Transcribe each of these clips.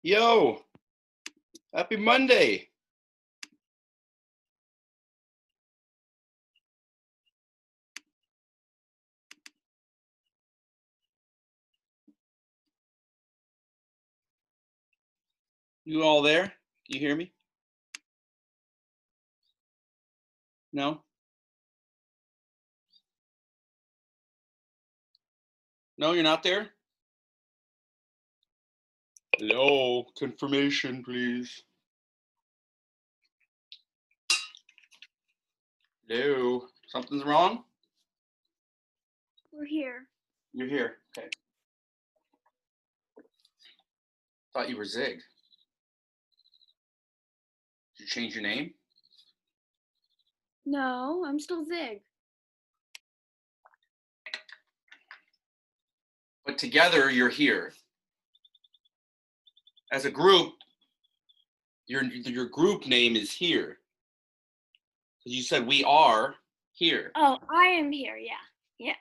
Yo, happy Monday. You all there? Can you hear me? No? No, you're not there? Hello, confirmation, please. Hello, something's wrong? We're here. You're here, okay. Thought you were Zig. Did you change your name? No, I'm still Zig. But together, you're here. As a group, your group name is here. Because you said we are here. Oh, I am here, yeah.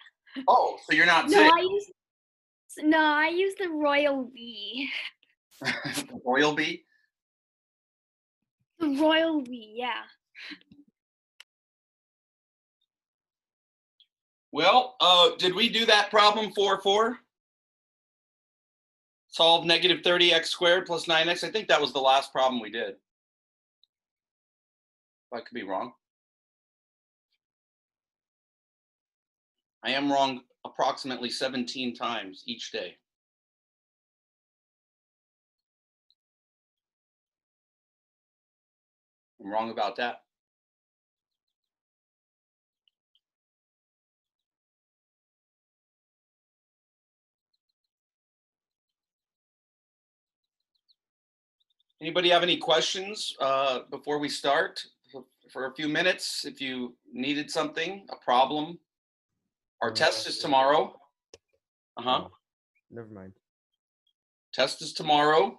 Oh, so you're not No, Zig. I use the royal V. The royal bee? The royal V, yeah. Well, did we do that problem 4-4? Solve negative 30x squared plus 9x. I think that was the last problem we did. I could be wrong. I am wrong approximately 17 times each day. I'm wrong about that. Anybody have any questions before we start? For a few minutes, if you needed something, a problem. Our test is tomorrow. Never mind. Test is tomorrow.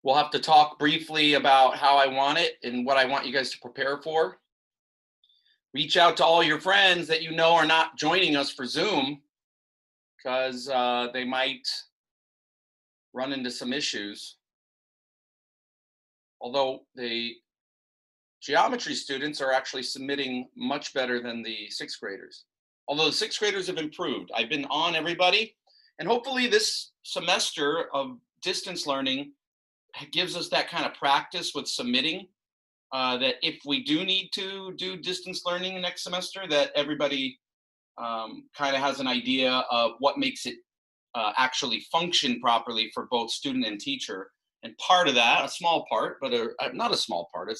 We'll have to talk briefly about how I want it and what I want you guys to prepare for. Reach out to all your friends that you know are not joining us for Zoom because they might run into some issues. Although the geometry students are actually submitting much better than the 6th graders. Although the 6th graders have improved. I've been on everybody, and hopefully this semester of distance learning gives us that kind of practice with submitting, that if we do need to do distance learning next semester, that everybody kind of has an idea of what makes it actually function properly for both student and teacher. And part of that, a small part, but not a small part, a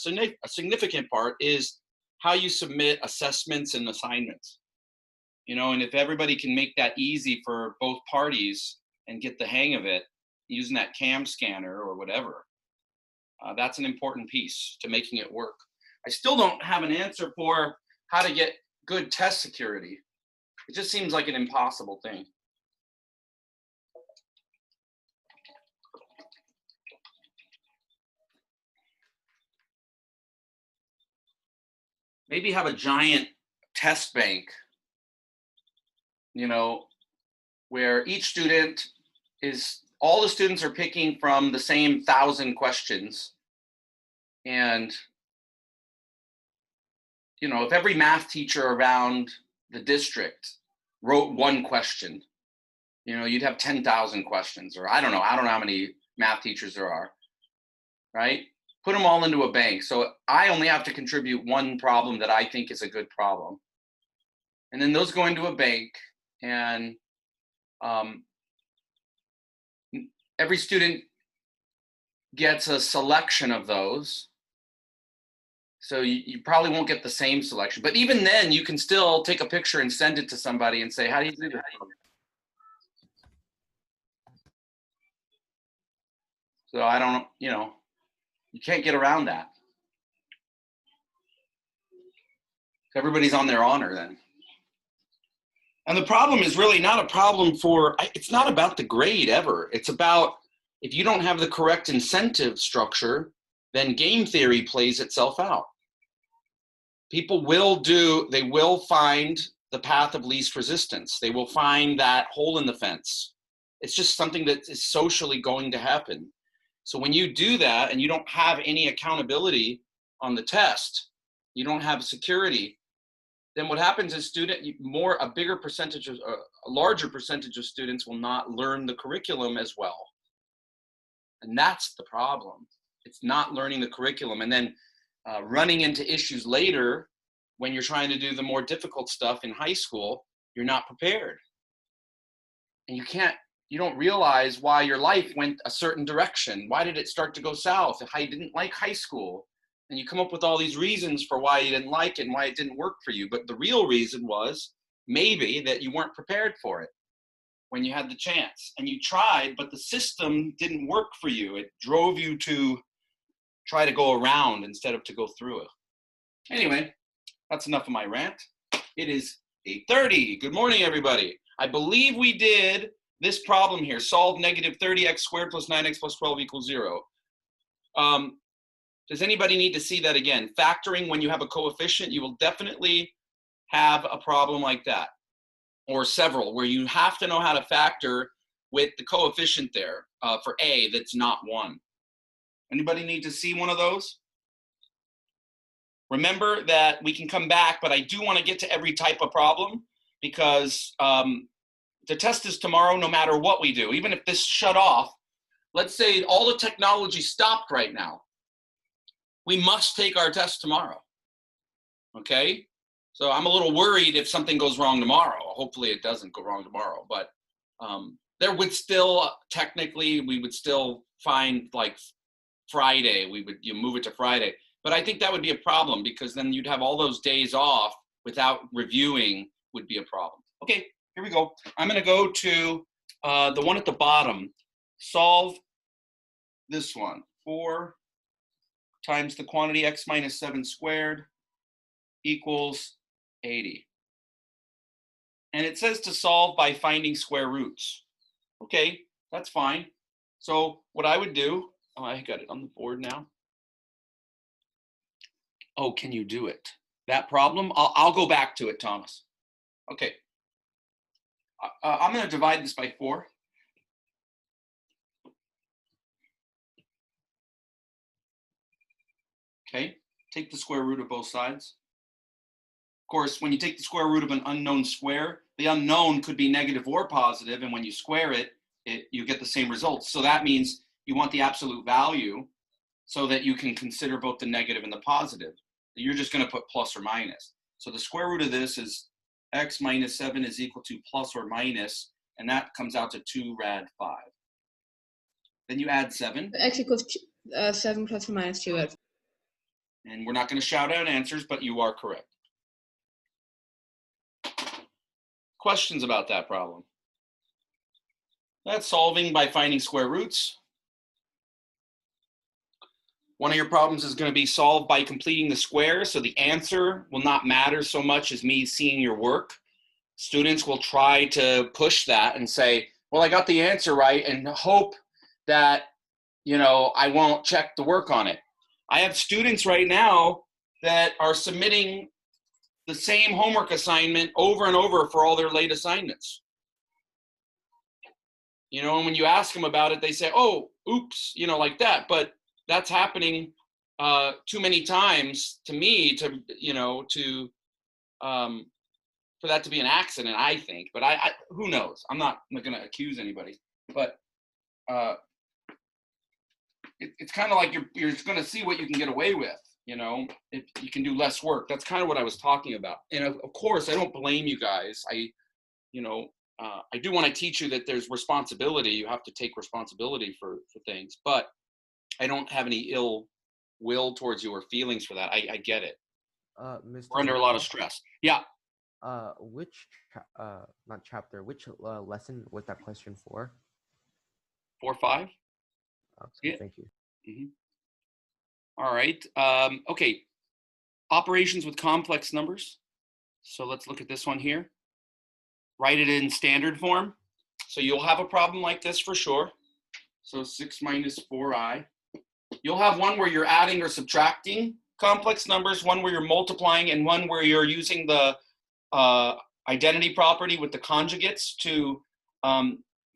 significant part is how you submit assessments and assignments. You know, and if everybody can make that easy for both parties and get the hang of it, using that CAM scanner or whatever, that's an important piece to making it work. I still don't have an answer for how to get good test security. It just seems like an impossible thing. Maybe have a giant test bank, you know, where each student all the students are picking from the same 1,000 questions. And, you know, if every math teacher around the district wrote one question, you know, you'd have 10,000 questions, or I don't know how many math teachers there are, right? Put them all into a bank. So I only have to contribute one problem that I think is a good problem. And then those go into a bank, and every student gets a selection of those. So you probably won't get the same selection. But even then, you can still take a picture and send it to somebody and say, how do you do this? So I don't, you know, you can't get around that. Everybody's on their honor then. And the problem is really not a problem it's not about the grade ever. It's about, if you don't have the correct incentive structure, then game theory plays itself out. People they will find the path of least resistance. They will find that hole in the fence. It's just something that is socially going to happen. So when you do that and you don't have any accountability on the test, you don't have security, then what happens is a bigger percentage of, a larger percentage of students will not learn the curriculum as well. And that's the problem. It's not learning the curriculum and then running into issues later when you're trying to do the more difficult stuff in high school, you're not prepared. And you don't realize why your life went a certain direction. Why did it start to go south? If I didn't like high school, and you come up with all these reasons for why you didn't like it and why it didn't work for you. But the real reason was maybe that you weren't prepared for it when you had the chance. And you tried, but the system didn't work for you. It drove you to try to go around instead of to go through it. Anyway, that's enough of my rant. It is 8:30. Good morning, everybody. I believe we did this problem here. Solve negative 30x squared plus 9x plus 12 equals 0. Does anybody need to see that again? Factoring when you have a coefficient, you will definitely have a problem like that, or several, where you have to know how to factor with the coefficient there for a that's not 1. Anybody need to see one of those? Remember that we can come back, but I do want to get to every type of problem because the test is tomorrow no matter what we do. Even if this shut off, let's say all the technology stopped right now. We must take our test tomorrow, okay? So I'm a little worried if something goes wrong tomorrow. Hopefully it doesn't go wrong tomorrow, but there would still, technically, we would still find like Friday, you move it to Friday. But I think that would be a problem because then you'd have all those days off without reviewing would be a problem. Okay, here we go. I'm gonna go to the one at the bottom. Solve this one. 4 times the quantity x minus 7 squared equals 80. And it says to solve by finding square roots. Okay, that's fine. So what I would do, I got it on the board now. Oh, can you do it? That problem? I'll go back to it, Thomas. Okay. I'm going to divide this by 4. Okay, take the square root of both sides. Of course, when you take the square root of an unknown square, the unknown could be negative or positive, and when you square it, you get the same results. So that means you want the absolute value so that you can consider both the negative and the positive. You're just going to put plus or minus. So the square root of this is x minus 7 is equal to plus or minus, and that comes out to 2 rad 5. Then you add 7. X equals 7 plus or minus 2 rad 5. And we're not going to shout out answers, but you are correct. Questions about that problem? That's solving by finding square roots. One of your problems is going to be solved by completing the square, so the answer will not matter so much as me seeing your work. Students will try to push that and say, well, I got the answer right, and hope that, I won't check the work on it. I have students right now that are submitting the same homework assignment over and over for all their late assignments. And when you ask them about it, they say, oh, oops, like that. But that's happening too many times to me for that to be an accident, I think. But I who knows? I'm not going to accuse anybody. But it's kind of like you're going to see what you can get away with, if you can do less work. That's kind of what I was talking about. And of course, I don't blame you guys. I do want to teach you that there's responsibility. You have to take responsibility for things. But I don't have any ill will towards you or feelings for that. I get it. Mr. We're under a lot of stress. Yeah. Which lesson was that question for? 4 or 5. Okay, Yeah. Thank you. Mm-hmm. All right. Okay. Operations with complex numbers. So let's look at this one here. Write it in standard form. So you'll have a problem like this for sure. So 6 minus 4i. You'll have one where you're adding or subtracting complex numbers, one where you're multiplying, and one where you're using the identity property with the conjugates to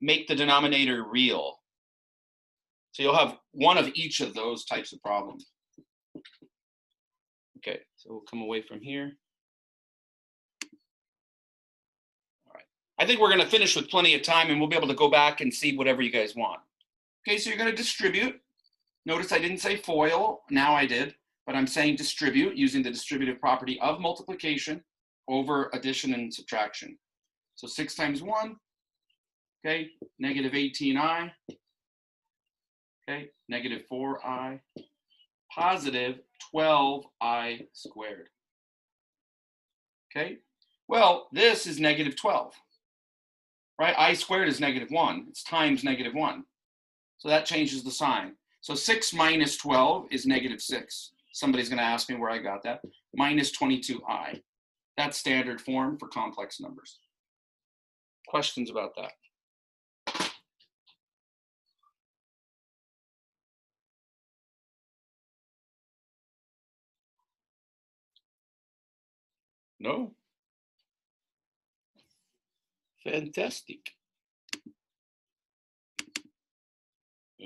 make the denominator real. So you'll have one of each of those types of problems. Okay, so we'll come away from here. All right. I think we're going to finish with plenty of time, and we'll be able to go back and see whatever you guys want. Okay, so you're going to distribute. Notice I didn't say FOIL, now I did, but I'm saying distribute using the distributive property of multiplication over addition and subtraction. So 6 times 1, okay, negative 18i, okay, negative 4i, positive 12i squared. Okay, well, this is negative 12, right? I squared is negative 1, it's times negative 1. So that changes the sign. So 6 minus 12 is negative 6. Somebody's going to ask me where I got that. Minus 22i. That's standard form for complex numbers. Questions about that? No? Fantastic.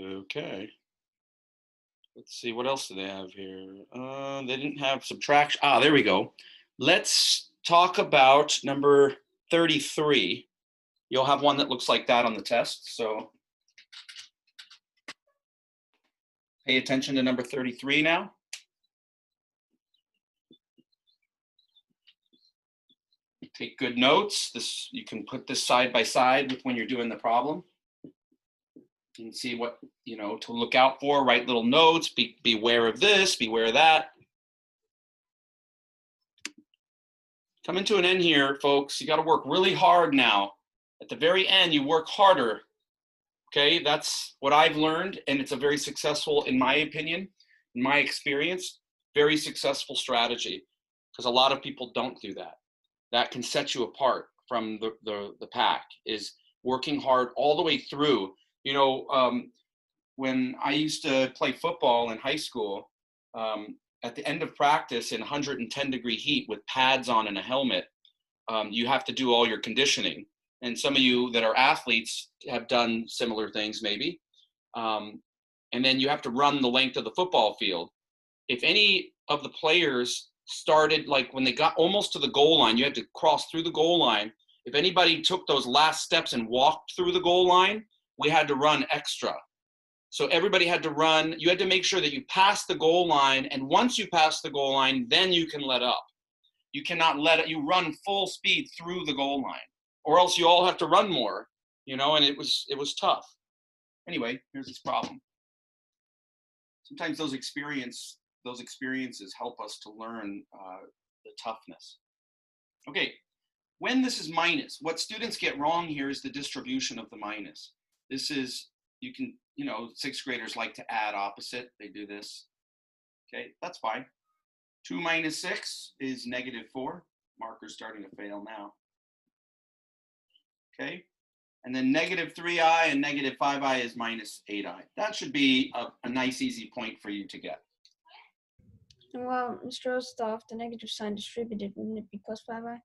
Okay. Let's see, what else do they have here? They didn't have subtraction. Ah, there we go. Let's talk about number 33. You'll have one that looks like that on the test, so pay attention to number 33 now. Take good notes. This, you can put this side by side with when you're doing the problem. You can see what, you know, to look out for, write little notes, beware of this, beware of that. Coming to an end here, folks. You got to work really hard now. At the very end, you work harder. Okay, that's what I've learned, and it's a very successful, in my opinion, in my experience, very successful strategy, because a lot of people don't do that. That can set you apart from the pack, is working hard all the way through. You know, when I used to play football in high school, at the end of practice in 110-degree heat with pads on and a helmet, you have to do all your conditioning. And some of you that are athletes have done similar things maybe. And then you have to run the length of the football field. If any of the players started, like when they got almost to the goal line, you had to cross through the goal line. If anybody took those last steps and walked through the goal line, we had to run extra. So everybody had to run. You had to make sure that you passed the goal line. And once you pass the goal line, then you can let up. You cannot let it, you run full speed through the goal line, or else you all have to run more, you know, and it was tough. Anyway, here's this problem. Sometimes those experiences help us to learn the toughness. Okay, when this is minus, what students get wrong here is the distribution of the minus. This is, you can, you know, 6th graders like to add opposite. They do this. Okay, that's fine. 2 minus 6 is negative 4. Marker's starting to fail now. Okay, and then negative 3i and negative 5i is minus 8i. That should be a nice, easy point for you to get. Well, Mr. Ostov, the negative sign distributed, wouldn't it be plus 5i?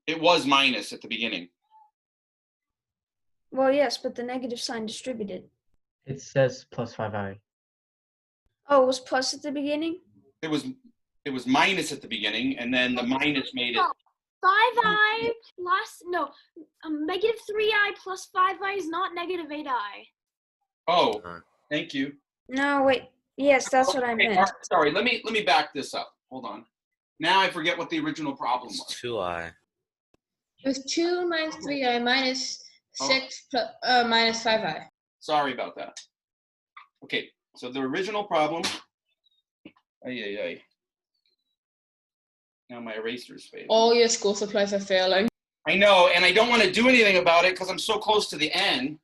It was minus at the beginning. Well, yes, but the negative sign distributed. It says plus 5i. Oh, it was plus at the beginning? It was minus at the beginning, and then the minus made it. 5i plus, no, negative 3i plus 5i is not negative 8i. Oh, thank you. No, wait. Yes, that's what I Okay, meant. sorry, let me back this up. Hold on. Now I forget what the original problem was. 2i. It was 2 minus 3i minus 6 minus 5i. Sorry about that. Okay, so the original problem. Now my eraser's fading. All your school supplies are failing. I know, and I don't want to do anything about it because I'm so close to the end.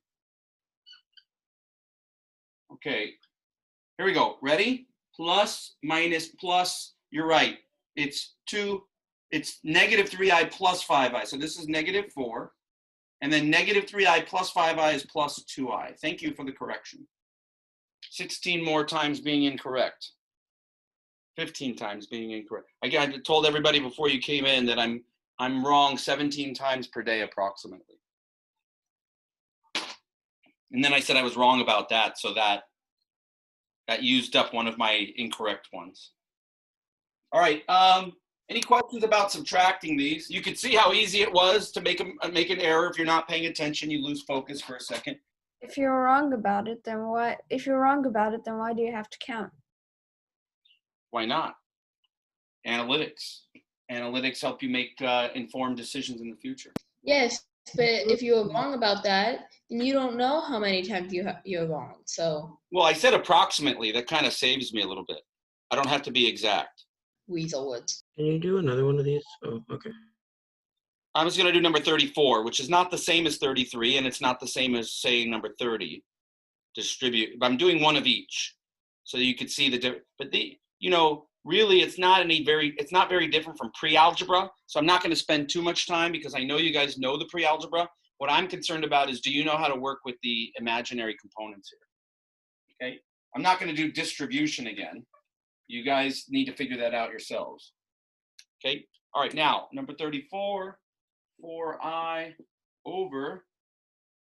Okay, here we go. Ready? Plus, minus, plus. You're right. It's negative 3i plus 5i. So this is negative 4. And then negative 3i plus 5i is plus 2i. Thank you for the correction. 16 more times being incorrect. 15 times being incorrect. I told everybody before you came in that I'm wrong 17 times per day approximately. And then I said I was wrong about that, so that used up one of my incorrect ones. All right, any questions about subtracting these? You could see how easy it was to make an error. If you're not paying attention, you lose focus for a second. If you're wrong about it, then why? If you're wrong about it, then why do you have to count? Why not? Analytics. Analytics help you make informed decisions in the future. Yes, but if you're wrong about that, then you don't know how many times you're wrong. So Well, I said approximately. That kind of saves me a little bit. I don't have to be exact. weasel words. Can you do another one of these? Oh, okay. I was going to do number 34, which is not the same as 33, and it's not the same as saying number 30. Distribute. But I'm doing one of each, so you could see the difference. But really, it's not very different from pre-algebra. So I'm not going to spend too much time because I know you guys know the pre-algebra. What I'm concerned about is, do you know how to work with the imaginary components here? Okay. I'm not going to do distribution again. You guys need to figure that out yourselves. Okay. All right. Now, number 34. 4i over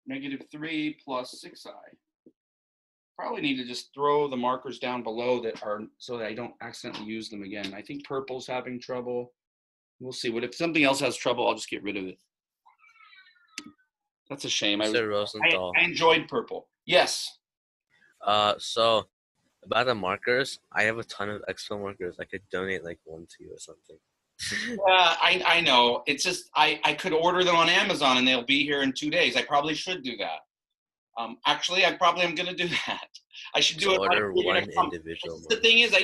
-3 plus 6i. Probably need to just throw the markers down below that are so that I don't accidentally use them again. I think purple's having trouble. We'll see. What if something else has trouble? I'll just get rid of it. That's a shame. I Mr. Rosenthal. enjoyed purple. Yes. So about the markers, I have a ton of expo markers. I could donate like one to you or something. I know. It's just I could order them on Amazon and they'll be here in 2 days. I probably should do that. Actually, I probably am going to do that. I should do So it. order right one here. individual. The thing is, I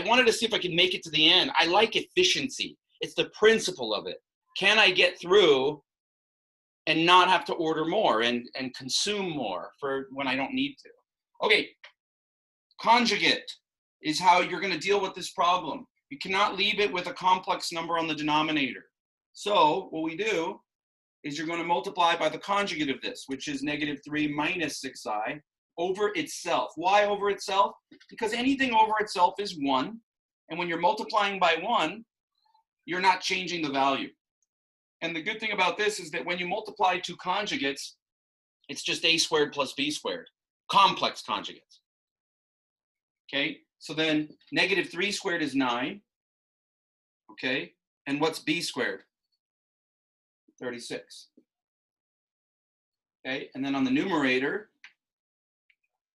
wanted to see if I could make it to the end. I like efficiency. It's the principle of it. Can I get through and not have to order more and consume more for when I don't need to? Okay. Conjugate is how you're going to deal with this problem. You cannot leave it with a complex number on the denominator. So what we do is you're going to multiply by the conjugate of this, which is -3 minus 6i over itself. Why over itself? Because anything over itself is 1. And when you're multiplying by 1, you're not changing the value. And the good thing about this is that when you multiply two conjugates, it's just a squared plus b squared, complex conjugates. Okay, so then -3 squared is 9. Okay, and what's b squared? 36. Okay, and then on the numerator,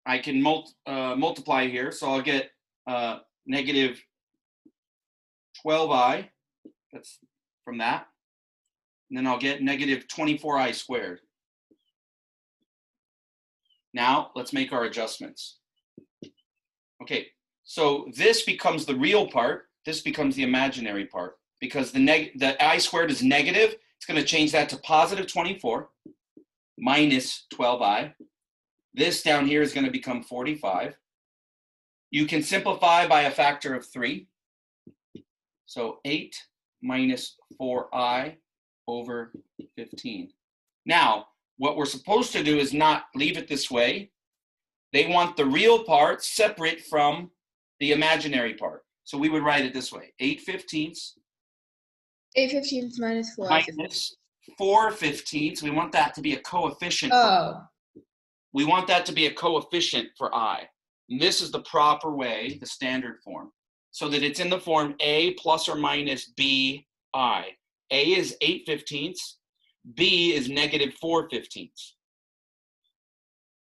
I can multiply here. So I'll get -12i, that's from that. And then I'll get -24i squared. Now, let's make our adjustments. Okay, so this becomes the real part. This becomes the imaginary part. Because the I squared is negative, it's going to change that to +24 minus 12i. This down here is going to become 45. You can simplify by a factor of 3. So 8 minus 4i over 15. Now, what we're supposed to do is not leave it this way. They want the real part separate from the imaginary part. So we would write it this way. 8/15 8/15 minus 4. minus 4/15. We want that to be a coefficient. Oh. We want that to be a coefficient for I. And this is the proper way, the standard form, so that it's in the form a plus or minus bi. A is 8/15. B is -4/15.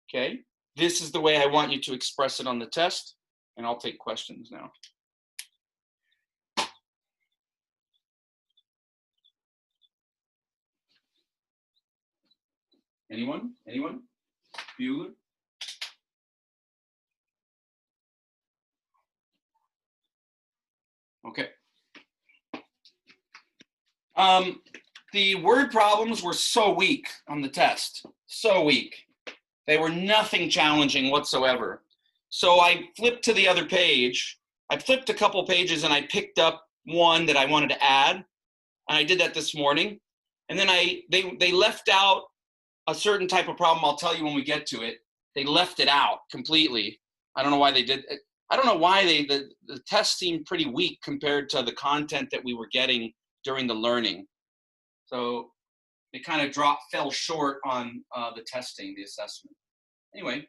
Okay? This is the way I want you to express it on the test, and I'll take questions now. Anyone? Anyone? Bueller? Okay. The word problems were so weak on the test, so weak. They were nothing challenging whatsoever. So I flipped to the other page. I flipped a couple pages and I picked up one that I wanted to add. And I did that this morning. And then they left out a certain type of problem. I'll tell you when we get to it. They left it out completely. I don't know why they did it. I don't know why the test seemed pretty weak compared to the content that we were getting during the learning. So they kind of fell short on the testing, the assessment. Anyway,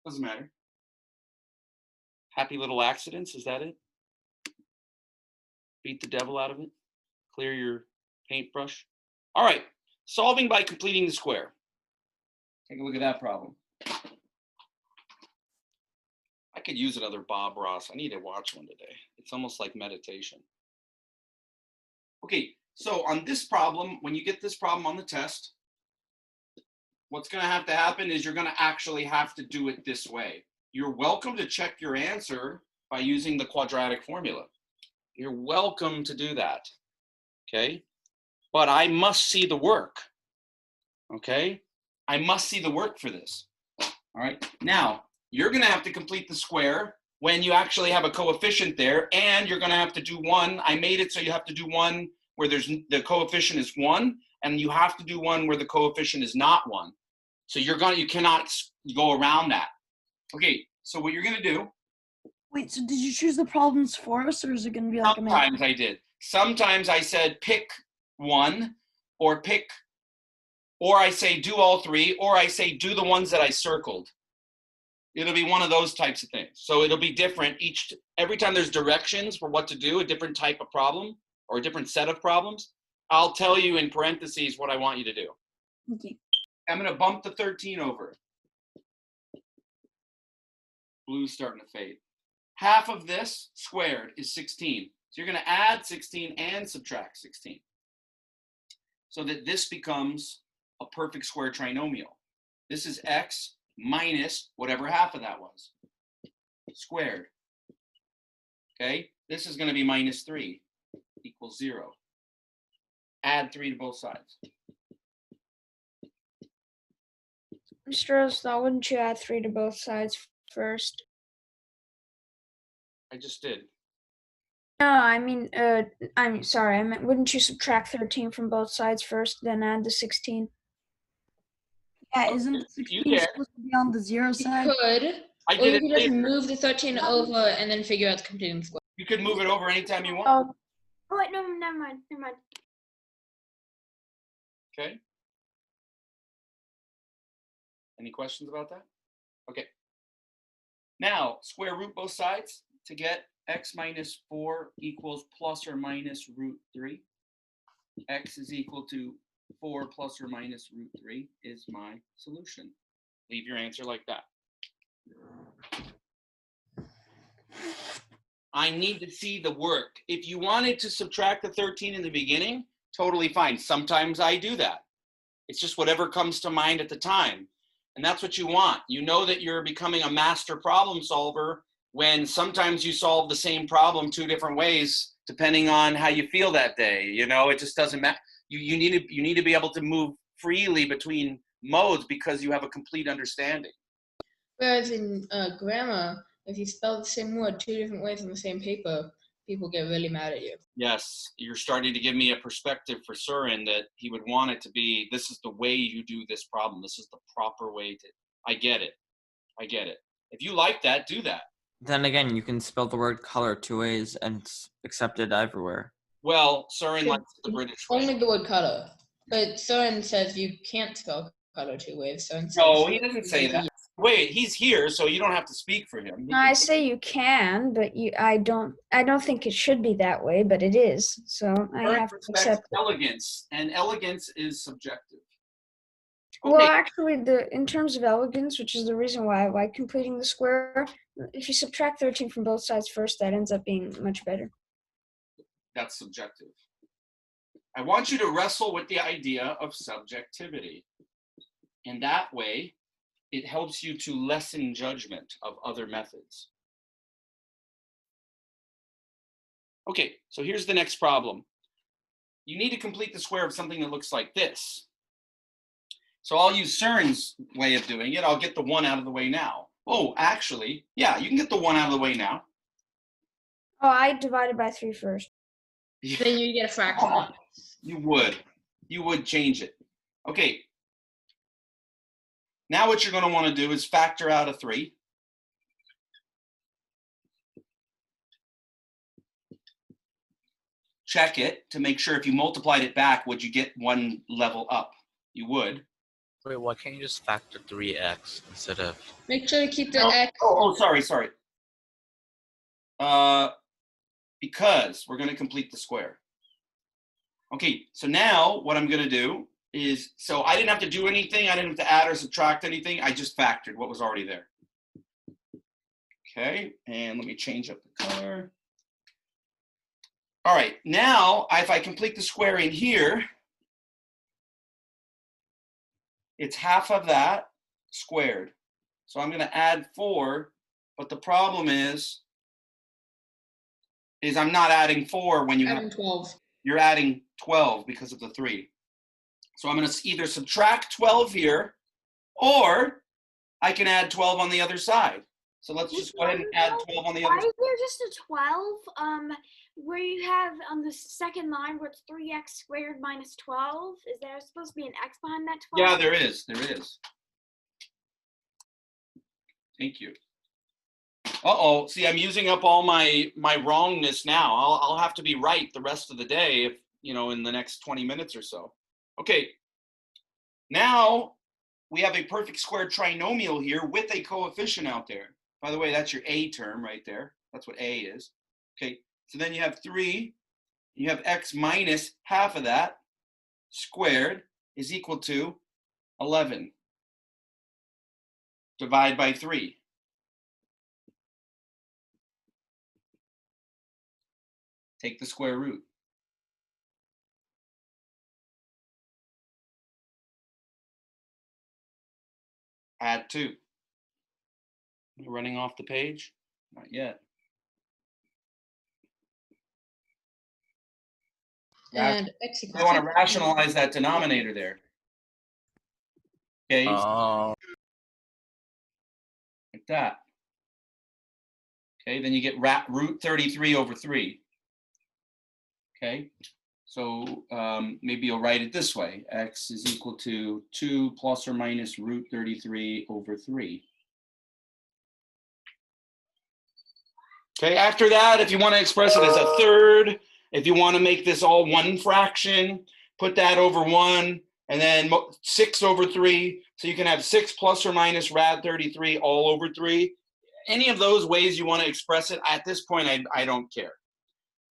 doesn't matter. Happy little accidents, is that it? Beat the devil out of it? Clear your paintbrush? All right, solving by completing the square. Take a look at that problem. I could use another Bob Ross. I need to watch one today. It's almost like meditation. Okay, so on this problem, when you get this problem on the test, what's going to happen is you're going to actually have to do it this way. You're welcome to check your answer by using the quadratic formula. You're welcome to do that, okay? But I must see the work, okay? I must see the work for this, all right? Now, you're going to have to complete the square when you actually have a coefficient there, and you're going to have to do one. I made it so you have to do one where the coefficient is 1, and you have to do one where the coefficient is not 1. So you cannot go around that. Okay, so what you're going to do. Wait, so did you choose the problems for us, or is it going to be like Sometimes I did. Sometimes I said pick one, or I say do all 3, or I say do the ones that I circled. It'll be one of those types of things. So it'll be different every time there's directions for what to do, a different type of problem or a different set of problems. I'll tell you in parentheses what I want you to do. Okay. I'm going to bump the 13 over. Blue's starting to fade. Half of this squared is 16. So you're going to add 16 and subtract 16 so that this becomes a perfect square trinomial. This is x minus whatever half of that was, squared. Okay, this is going to be minus 3 equals 0. Add 3 to both sides. Mr. Rosenthal, wouldn't you add 3 to both sides first? I just did. No, I'm sorry. I meant, wouldn't you subtract 13 from both sides first, then add the 16? Yeah, isn't You 16 did. supposed to be on the 0 You side? could, I or did you it could just later. move the 13 over and then figure out the completing square. You could move it over anytime you want. Oh, Oh wait, no, never mind. Okay. Any questions about that? Okay. Now, square root both sides to get x minus 4 equals plus or minus root 3. X is equal to 4 plus or minus root 3 is my solution. Leave your answer like that. I need to see the work. If you wanted to subtract the 13 in the beginning, totally fine. Sometimes I do that. It's just whatever comes to mind at the time. And that's what you want. You know that you're becoming a master problem solver when sometimes you solve the same problem 2 different ways, depending on how you feel that day. You know, it just doesn't matter. You need to be able to move freely between modes because you have a complete understanding. Whereas in grammar, if you spell the same word 2 different ways on the same paper, people get really mad at you. Yes, you're starting to give me a perspective for Surin that he would want it to be, this is the way you do this problem. This is the proper way to, I get it. I get it. If you like that, do that. Then again, you can spell the word color 2 ways and it's accepted everywhere. Well, Surin likes the British way. Only the word color. But Soren says you can't spell color 2 ways. Soren says No, he doesn't say that. Wait, he's here, so you don't have to speak for him. I say you can, but I don't think it should be that way, but it is. So I Surin have to respects accept it. elegance, and elegance is subjective. Well, Okay. actually, in terms of elegance, which is the reason why I like completing the square, if you subtract 13 from both sides first, that ends up being much better. That's subjective. I want you to wrestle with the idea of subjectivity. And that way, it helps you to lessen judgment of other methods. Okay, so here's the next problem. You need to complete the square of something that looks like this. So I'll use Surin's way of doing it. I'll get the 1 out of the way now. Oh, actually, yeah, you can get the 1 out of the way now. Oh, I divided by 3 first. Then you get a fraction. You would change it. Okay. Now what you're going to want to do is factor out a 3. Check it to make sure if you multiplied it back, would you get 1 level up? You would. Wait, why can't you just factor 3x instead of? Make sure to keep the Oh, x. sorry. Because we're going to complete the square. Okay, so now what I'm going to do is, so I didn't have to do anything. I didn't have to add or subtract anything. I just factored what was already there. Okay, and let me change up the color. All right, now if I complete the square in here, it's half of that squared. So I'm going to add 4, but the problem is I'm not adding 4 when you have, Adding 12. you're adding 12 because of the 3. So I'm going to either subtract 12 here, or I can add 12 on the other side. So let's just go ahead and add 12 on the other Why side. is there just a 12? Where you have on the second line where it's 3x squared minus 12. Is there supposed to be an x behind that 12? Yeah, there is. Thank you. Uh-oh, see, I'm using up all my wrongness now. I'll have to be right the rest of the day if, in the next 20 minutes or so. Okay, now we have a perfect square trinomial here with a coefficient out there. By the way, that's your a term right there. That's what a is. Okay, so then you have 3, you have x minus half of that squared is equal to 11. Divide by 3. Take the square root. Add 2. You're running off the page? Not yet. And x equals I want to 6. rationalize that denominator there. Okay, Oh. like that. Okay, then you get root 33 over 3. Okay, so maybe you'll write it this way. X is equal to 2 plus or minus root 33 over 3. Okay, after that, if you want to express it as a third, if you want to make this all one fraction, put that over 1, and then 6 over 3. So you can have 6 plus or minus rad 33 all over 3. Any of those ways you want to express it, at this point, I don't care.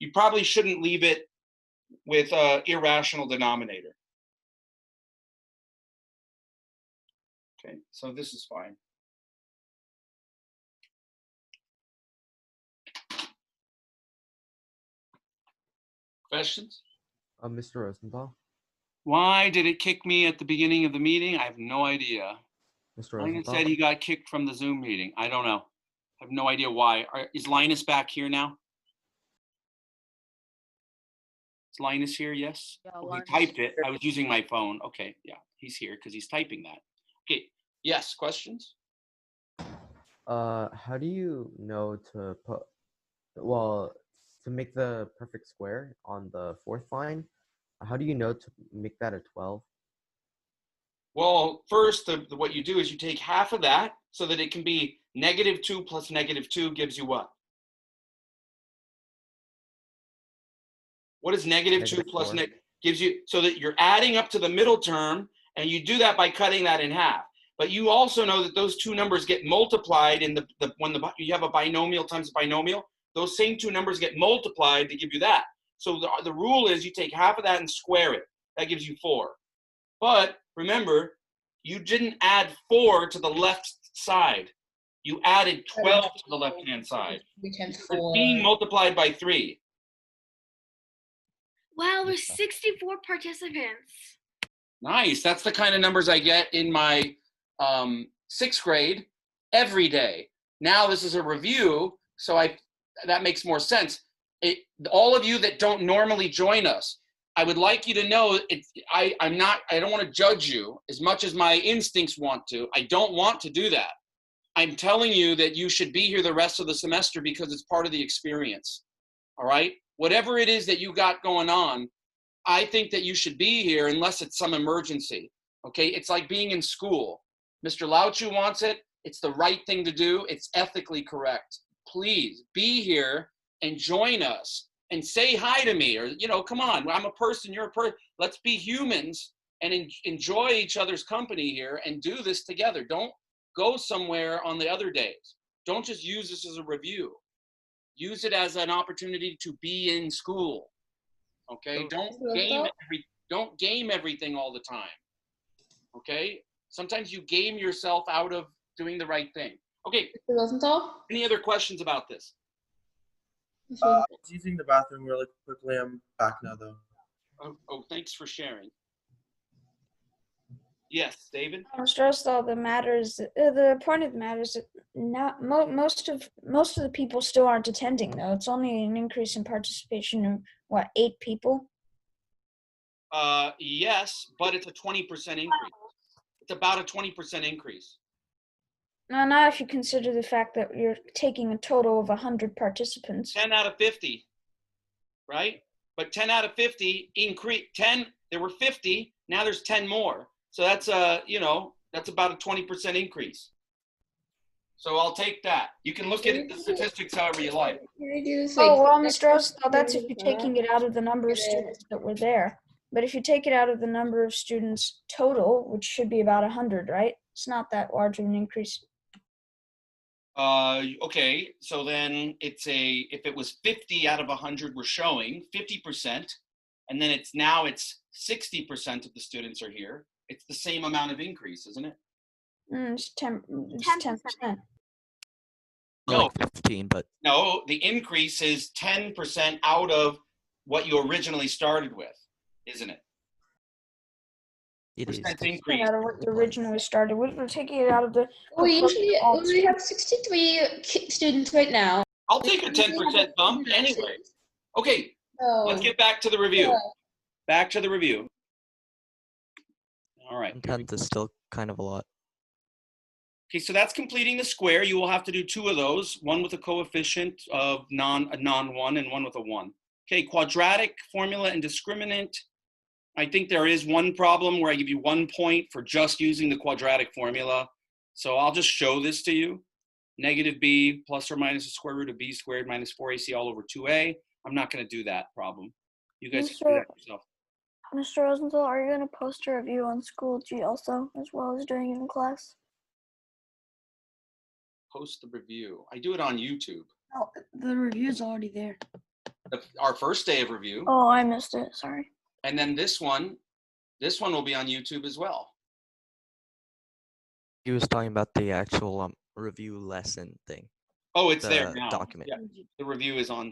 You probably shouldn't leave it with an irrational denominator. Okay, so this is fine. Questions? Mr. Rosenthal? Why did it kick me at the beginning of the meeting? I have no idea. Mr. Linus Rosenthal? said he got kicked from the Zoom meeting. I don't know. I have no idea why. Is Linus back here now? Is Linus here? Yes. Yeah, Oh, he Linus. typed it. I was using my phone. Okay, yeah, he's here because he's typing that. Okay. Yes. Questions? How do you know to to make the perfect square on the 4th line, how do you know to make that a 12? Well, first, what you do is you take half of that so that it can be -2 plus -2 gives you what? What is -2 plus -4. gives you, so that you're adding up to the middle term, and you do that by cutting that in half. But you also know that those two numbers get multiplied in when you have a binomial times a binomial, those same two numbers get multiplied to give you that. So the rule is you take half of that and square it. That gives you 4. But remember, you didn't add 4 to the left side. You added 12 to the left-hand side. Becomes It's 4. being multiplied by 3. Wow, there's 64 participants. Nice. That's the kind of numbers I get in my 6th grade every day. Now this is a review, so that makes more sense. All of you that don't normally join us, I would like you to know I don't want to judge you as much as my instincts want to. I don't want to do that. I'm telling you that you should be here the rest of the semester because it's part of the experience. All right? Whatever it is that you got going on, I think that you should be here unless it's some emergency. Okay? It's like being in school. Mr. Lauchu wants it. It's the right thing to do. It's ethically correct. Please be here and join us and say hi to me, or, come on, I'm a person, you're a person. Let's be humans and enjoy each other's company here and do this together. Don't go somewhere on the other days. Don't just use this as a review. Use it as an opportunity to be in school. Okay? Don't game everything all the time. Okay? Sometimes you game yourself out of doing the right thing. Okay. Mr. Rosenthal? Any other questions about this? Mr. Rosenthal? I was using the bathroom really quickly. I'm back now, though. Oh, thanks for sharing. Yes, David? Mr. Rosenthal, the point of the matter is that most of the people still aren't attending, though. It's only an increase in participation of, what, 8 people? Yes, but it's a 20% increase. It's about a 20% increase. No, not if you consider the fact that you're taking a total of 100 participants. 10 out of 50, right? But 10 out of 50 increase. 10, there were 50, now there's 10 more. So that's that's about a 20% increase. So I'll take that. You can look at the statistics however you like. Can we do this, Oh, well, Mr. Rosenthal, that's if you're taking it out of the number of students that were there. But if you take it out of the number of students total, which should be about 100, right? It's not that large of an increase. Okay, so then if it was 50 out of 100 we're showing, 50%, and then it's 60% of the students are here. It's the same amount of increase, isn't it? It's 10%. No. Like 15, but No, the increase is 10% out of what you originally started with, isn't it? it is. Percent increase. Out of what you originally started with, we're taking it out of the. We usually only have 63 students right now. I'll take a 10% bump anyway. Okay, let's get back to the review. Yeah. Back to the review. All right. 10th is still kind of a lot. Okay, so that's completing the square. You will have to do 2 of those, one with a coefficient of a non-1 and one with a 1. Okay, quadratic formula and discriminant. I think there is one problem where I give you 1 point for just using the quadratic formula. So I'll just show this to you. Negative b plus or minus the square root of b squared minus 4ac all over 2a. I'm not going to do that problem. You guys can do that yourself. Mr. Rosenthal, are you going to post a review on Schoology also, as well as doing it in class? Post the review. I do it on YouTube. Oh, the review's already there. Our first day of review. Oh, I missed it. Sorry. And then this one will be on YouTube as well. He was talking about the actual review lesson thing. Oh, it's the there now. document. Yeah, the review is on.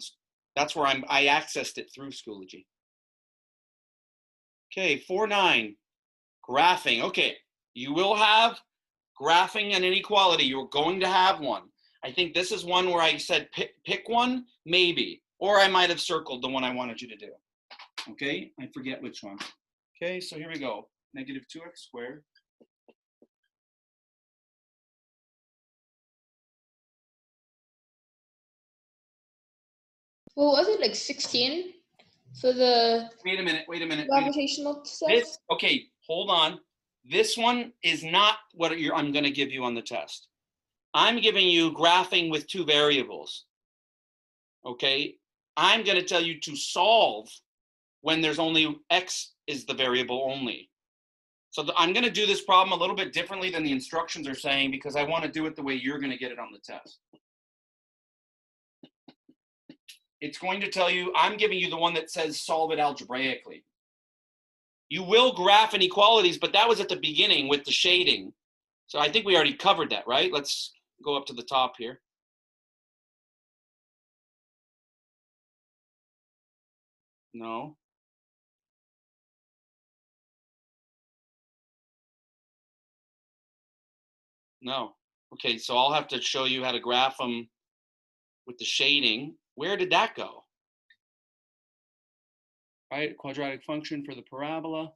That's where I accessed it through Schoology. Okay, 4.9, graphing. Okay, you will have graphing and inequality. You're going to have one. I think this is one where I said pick one, maybe. Or I might have circled the one I wanted you to do. Okay, I forget which one. Okay, so here we go. Negative 2x squared. Well, was it like 16 for the Wait a minute. gravitational stuff? Okay, hold on. This one is not what I'm going to give you on the test. I'm giving you graphing with 2 variables. Okay, I'm going to tell you to solve when there's only x is the variable only. So I'm going to do this problem a little bit differently than the instructions are saying because I want to do it the way you're going to get it on the test. It's going to tell you, I'm giving you the one that says solve it algebraically. You will graph inequalities, but that was at the beginning with the shading. So I think we already covered that, right? Let's go up to the top here. No. No. Okay, so I'll have to show you how to graph them with the shading. Where did that go? Right, quadratic function for the parabola.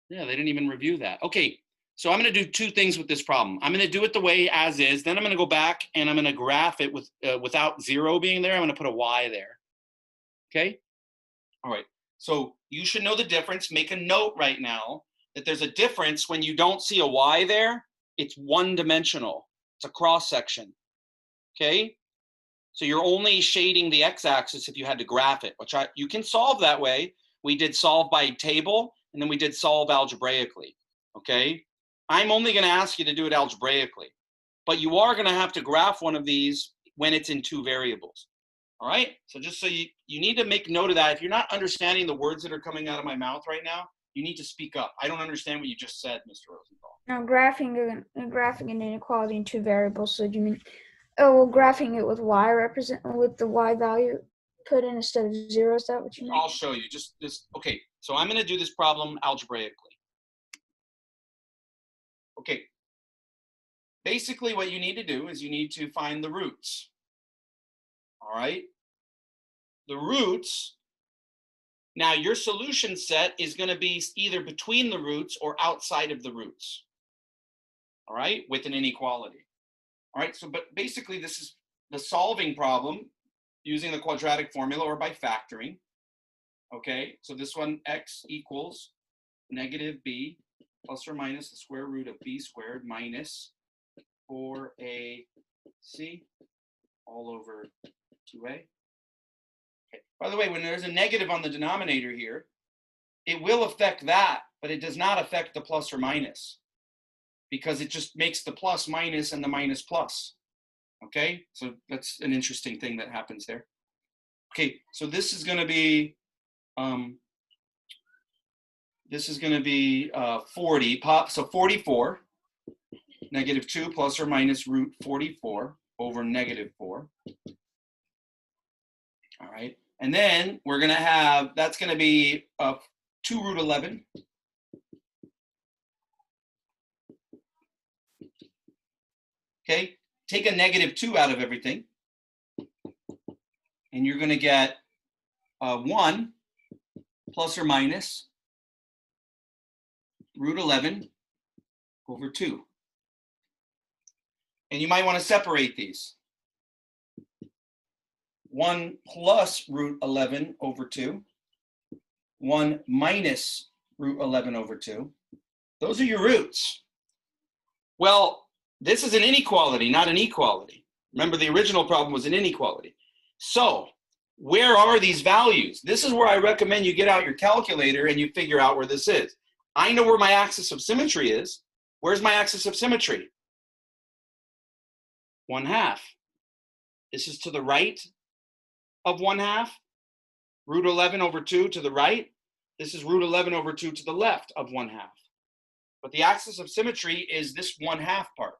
Yeah, they didn't even review that. Okay, so I'm going to do 2 things with this problem. I'm going to do it the way as is. Then I'm going to go back and I'm going to graph it with without 0 being there. I'm going to put a y there. Okay? All right. So you should know the difference. Make a note right now that there's a difference when you don't see a y there. It's one-dimensional. It's a cross-section. Okay? So you're only shading the x-axis if you had to graph it, which you can solve that way. We did solve by table. and then we did solve algebraically, okay? I'm only going to ask you to do it algebraically, but you are going to have to graph one of these when it's in 2 variables, all right? So just so you need to make note of that. If you're not understanding the words that are coming out of my mouth right now, you need to speak up. I don't understand what you just said, Mr. Rosenthal. Now, graphing an inequality in 2 variables. So do you mean, oh, well, graphing it with with the y value put in instead of 0? Is that what you mean? I'll show you. Just this. Okay, so I'm going to do this problem algebraically. Okay. Basically, what you need to do is you need to find the roots. All right. The roots. Now, your solution set is going to be either between the roots or outside of the roots. All right, with an inequality. All right. So, but basically, this is the solving problem using the quadratic formula or by factoring. Okay, so this one, x equals negative b plus or minus the square root of b squared minus 4ac all over 2a. Okay. By the way, when there's a negative on the denominator here, it will affect that, but it does not affect the plus or minus because it just makes the plus minus and the minus plus. Okay, so that's an interesting thing that happens there. Okay, so this is going to be 40, so 44, negative 2 plus or minus root 44 over negative 4. All right, and then we're going to have, that's going to be 2 root 11. Okay, take a negative 2 out of everything, and you're going to get 1 plus or minus root 11 over 2. And you might want to separate these. 1 plus root 11 over 2. 1 minus root 11 over 2. Those are your roots. Well, this is an inequality, not an equality. Remember, the original problem was an inequality. So, where are these values? This is where I recommend you get out your calculator and you figure out where this is. I know where my axis of symmetry is. Where's my axis of symmetry? 1/2. This is to the right of 1/2. Root 11 over 2 to the right. This is root 11 over 2 to the left of 1/2. But the axis of symmetry is this 1/2 part.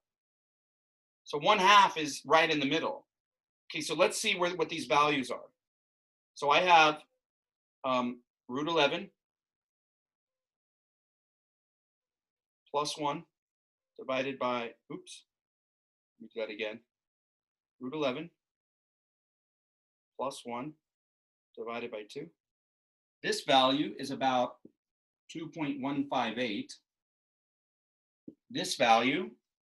So 1/2 is right in the middle. Okay, so let's see what these values are. So I have root 11 plus 1 divided by, oops, let me do that again. Root 11 plus 1 divided by 2. This value is about 2.158. This value,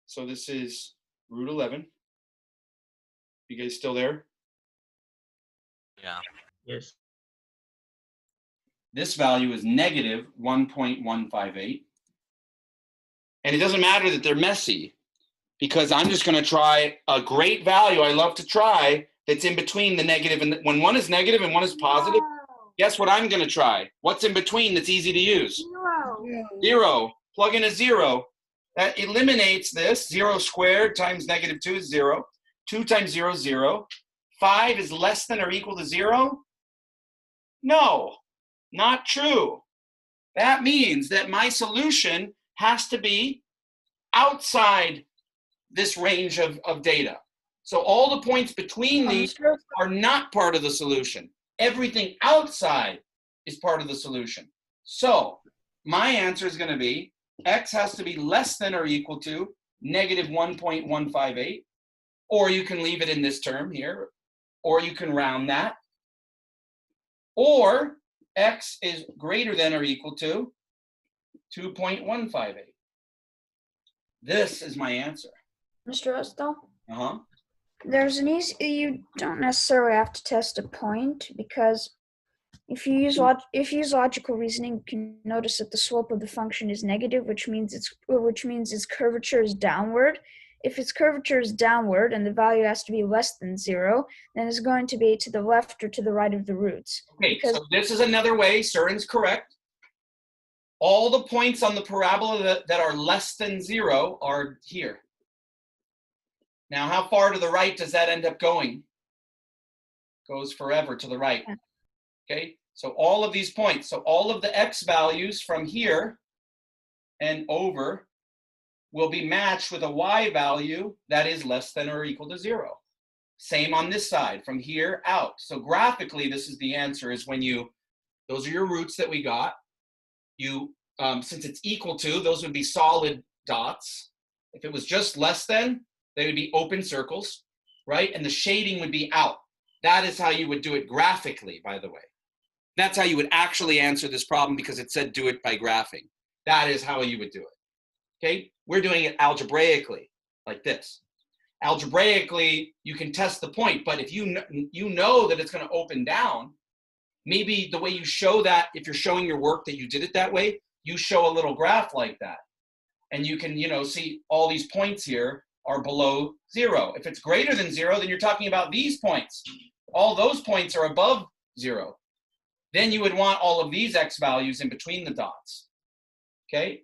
so this is root 11. You guys still there? Yeah. Yes. This value is negative 1.158. And it doesn't matter that they're messy, because I'm just going to try a great value I love to try that's in between the negative and when one is negative and one is positive. Guess what I'm going to try? What's in between that's easy to use? 0. 0. Plug in a 0. That eliminates this. 0 squared times negative 2 is 0. 2 times 0 is 0. 5 is less than or equal to 0? No, not true. That means that my solution has to be outside this range of data. So all the points between these are not part of the solution. Everything outside is part of the solution. So my answer is going to be x has to be less than or equal to negative 1.158, or you can leave it in this term here, or you can round that, or x is greater than or equal to 2.158. This is my answer. Mr. Rosenthal? Uh-huh. There's an easy, you don't necessarily have to test a point, because if you use logical reasoning, you can notice that the slope of the function is negative, which means its curvature is downward. If its curvature is downward and the value has to be less than 0, then it's going to be to the left or to the right of the roots. Okay, so this is another way, Søren's correct. All the points on the parabola that are less than 0 are here. Now, how far to the right does that end up going? Goes forever to the right. Okay, so all of these points, so all of the x values from here and over will be matched with a y value that is less than or equal to 0. Same on this side, from here out. So graphically, this is the answer, is when you, those are your roots that we got. You, since it's equal to, those would be solid dots. If it was just less than, they would be open circles, right? And the shading would be out. That is how you would do it graphically, by the way. That's how you would actually answer this problem, because it said do it by graphing. That is how you would do it. Okay? We're doing it algebraically, like this. Algebraically, you can test the point, but if you know that it's going to open down, maybe the way you show that, if you're showing your work that you did it that way, you show a little graph like that. And you can, see all these points here are below 0. If it's greater than 0, then you're talking about these points. All those points are above 0. Then you would want all of these x values in between the dots. Okay?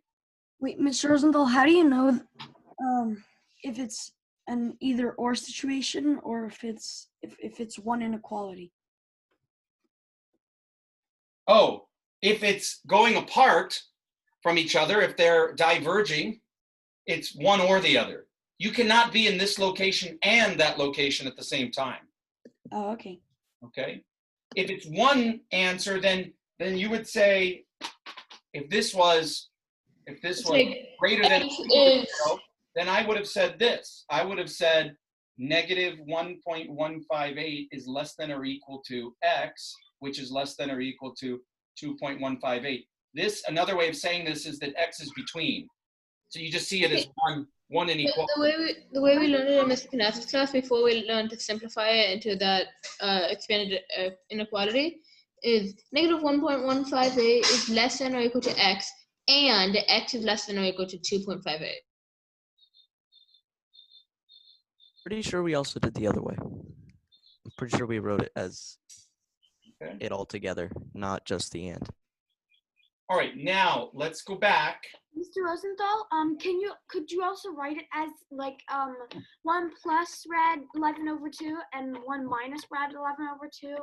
Wait, Mr. Rosenthal, how do you know if it's an either or situation or if it's one inequality? Oh, if it's going apart from each other, if they're diverging, it's one or the other. You cannot be in this location and that location at the same time. Oh, okay. Okay? If it's one answer, then you would say, if this was greater than or equal to 0, then I would have said this. I would have said negative 1.158 is less than or equal to x, which is less than or equal to 2.158. This, another way of saying this is that x is between. So you just see it as one inequality. The way we learned it in Mr. Knapp's class before we learned to simplify it into that expanded inequality is negative 1.158 is less than or equal to x, and x is less than or equal to 2.58. Pretty sure we also did the other way. I'm pretty sure we wrote it as it all together, not just the and. All right, now let's go back. Mr. Rosenthal, could you also write it as like 1 plus rad 11 over 2 and 1 minus rad 11 over 2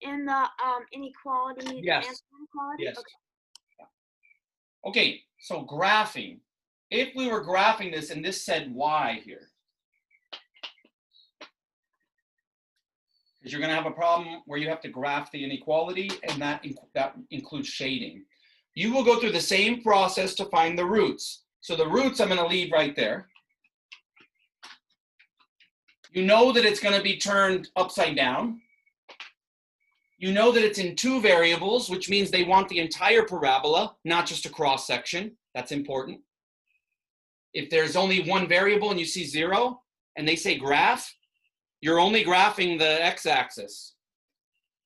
in the inequality? Yes. The answer inequality? Yes. Okay. Okay, so graphing. If we were graphing this and this said y here, because you're going to have a problem where you have to graph the inequality, and that includes shading. You will go through the same process to find the roots. So the roots I'm going to leave right there. You know that it's going to be turned upside down. You know that it's in 2 variables, which means they want the entire parabola, not just a cross section. That's important. If there's only one variable and you see 0 and they say graph, you're only graphing the x-axis.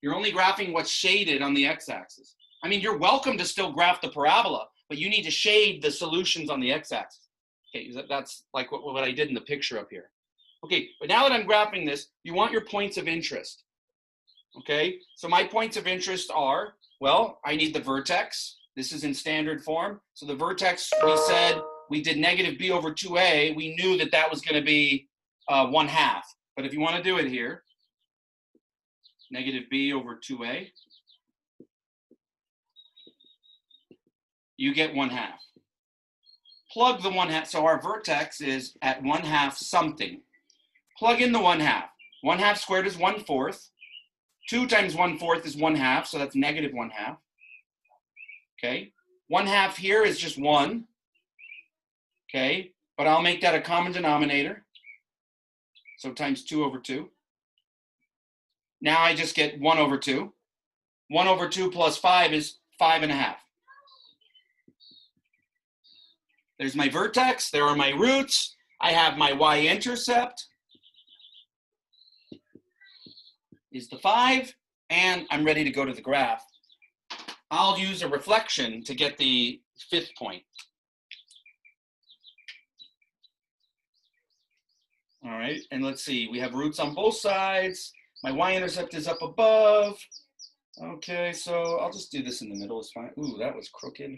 You're only graphing what's shaded on the x-axis. I mean, you're welcome to still graph the parabola, but you need to shade the solutions on the x-axis. Okay, that's like what I did in the picture up here. Okay, but now that I'm graphing this, you want your points of interest. Okay, so my points of interest are, well, I need the vertex. This is in standard form. So the vertex, we said we did negative b over 2a. We knew that that was going to be 1/2. But if you want to do it here, negative b over 2a, you get 1/2. Plug the 1/2. So our vertex is at 1/2 something. Plug in the 1/2. 1/2 squared is 1/4. 2 times 1/4 is 1/2, so that's negative 1/2. Okay. 1/2 here is just 1. Okay. But I'll make that a common denominator. So times 2 over 2. Now I just get 1 over 2. 1 over 2 plus 5 is 5.5. There's my vertex. There are my roots. I have my y-intercept is the 5, and I'm ready to go to the graph. I'll use a reflection to get the 5th point. All right, and let's see. We have roots on both sides. My y-intercept is up above. Okay, so I'll just do this in the middle. It's fine. Ooh, that was crooked.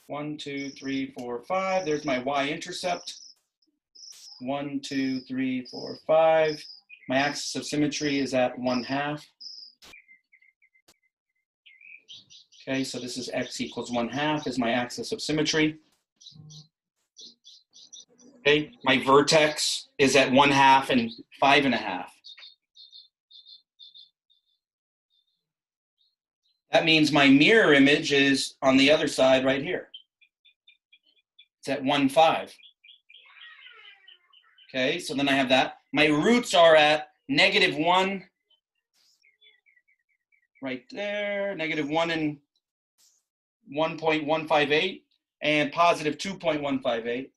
1, 2, 3, 4, 5. There's my y-intercept. 1, 2, 3, 4, 5. My axis of symmetry is at 1/2. Okay, so this is x equals 1/2 is my axis of symmetry. Okay, my vertex is at 1/2 and 5.5. That means my mirror image is on the other side right here. It's at 1/5. Okay, so then I have that. My roots are at -1 right there, -1 and 1.158 and positive 2.158.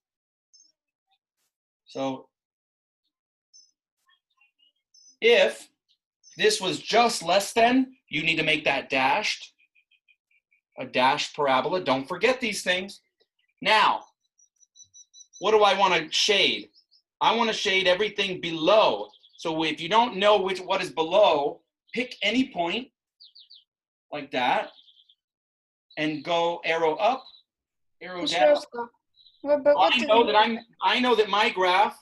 So if this was just less than, you need to make that dashed, a dashed parabola. Don't forget these things. Now, what do I want to shade? I want to shade everything below. So if you don't know what is below, pick any point like that and go arrow up, arrow down. I know that my graph,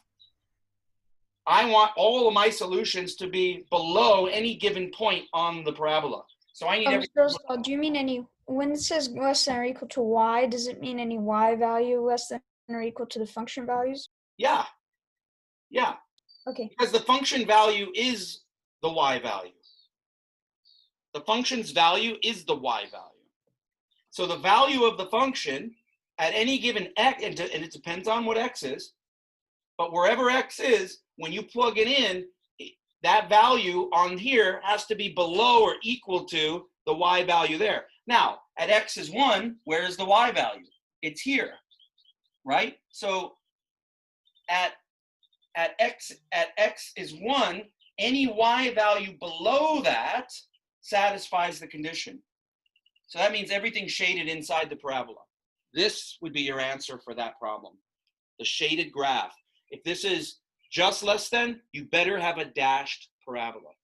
I want all of my solutions to be below any given point on the parabola. So I need do you mean any, when it says less than or equal to y, does it mean any y value less than or equal to the function values? Yeah. Yeah. Okay. Because the function value is the y value. The function's value is the y value. So the value of the function at any given x, and it depends on what x is, but wherever x is, when you plug it in, that value on here has to be below or equal to the y value there. Now, at x is 1, where is the y value? It's here, right? So at x is 1, any y value below that satisfies the condition. So that means everything shaded inside the parabola. This would be your answer for that problem, the shaded graph. If this is just less than, you better have a dashed parabola.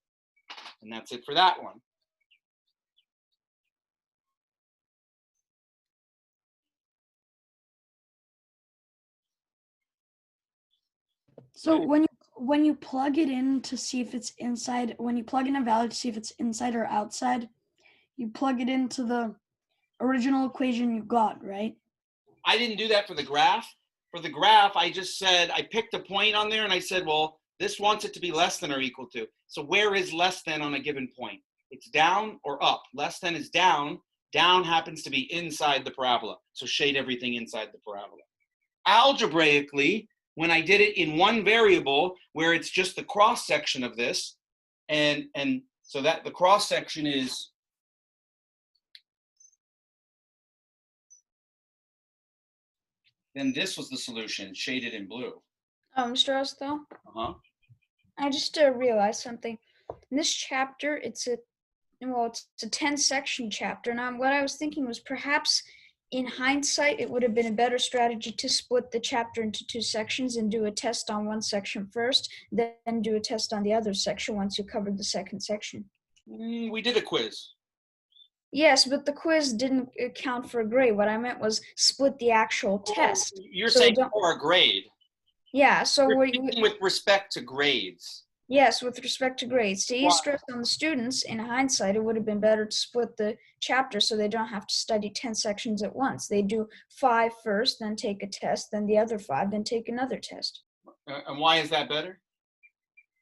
And that's it for that one. So when you plug it in to see if it's inside, when you plug in a value to see if it's inside or outside, you plug it into the original equation you got, right? I didn't do that for the graph. For the graph, I just said, I picked a point on there and I said, well, this wants it to be less than or equal to. So where is less than on a given point? It's down or up. Less than is down. Down happens to be inside the parabola. So shade everything inside the parabola. Algebraically, when I did it in one variable where it's just the cross section of this, and so that the cross section is then this was the solution, shaded in blue. Mr. Osthal? Uh-huh. I just realized something. In this chapter, it's a 10-section chapter. Now, what I was thinking was perhaps in hindsight, it would have been a better strategy to split the chapter into 2 sections and do a test on one section first, then do a test on the other section once you covered the second section. We did a quiz. Yes, but the quiz didn't count for a grade. What I meant was split the actual test. You're saying for a grade. Yeah, so with respect to grades. Yes, with respect to grades. To ease stress on the students, in hindsight, it would have been better to split the chapter so they don't have to study 10 sections at once. They do 5 first, then take a test, then the other 5, then take another test. And why is that better?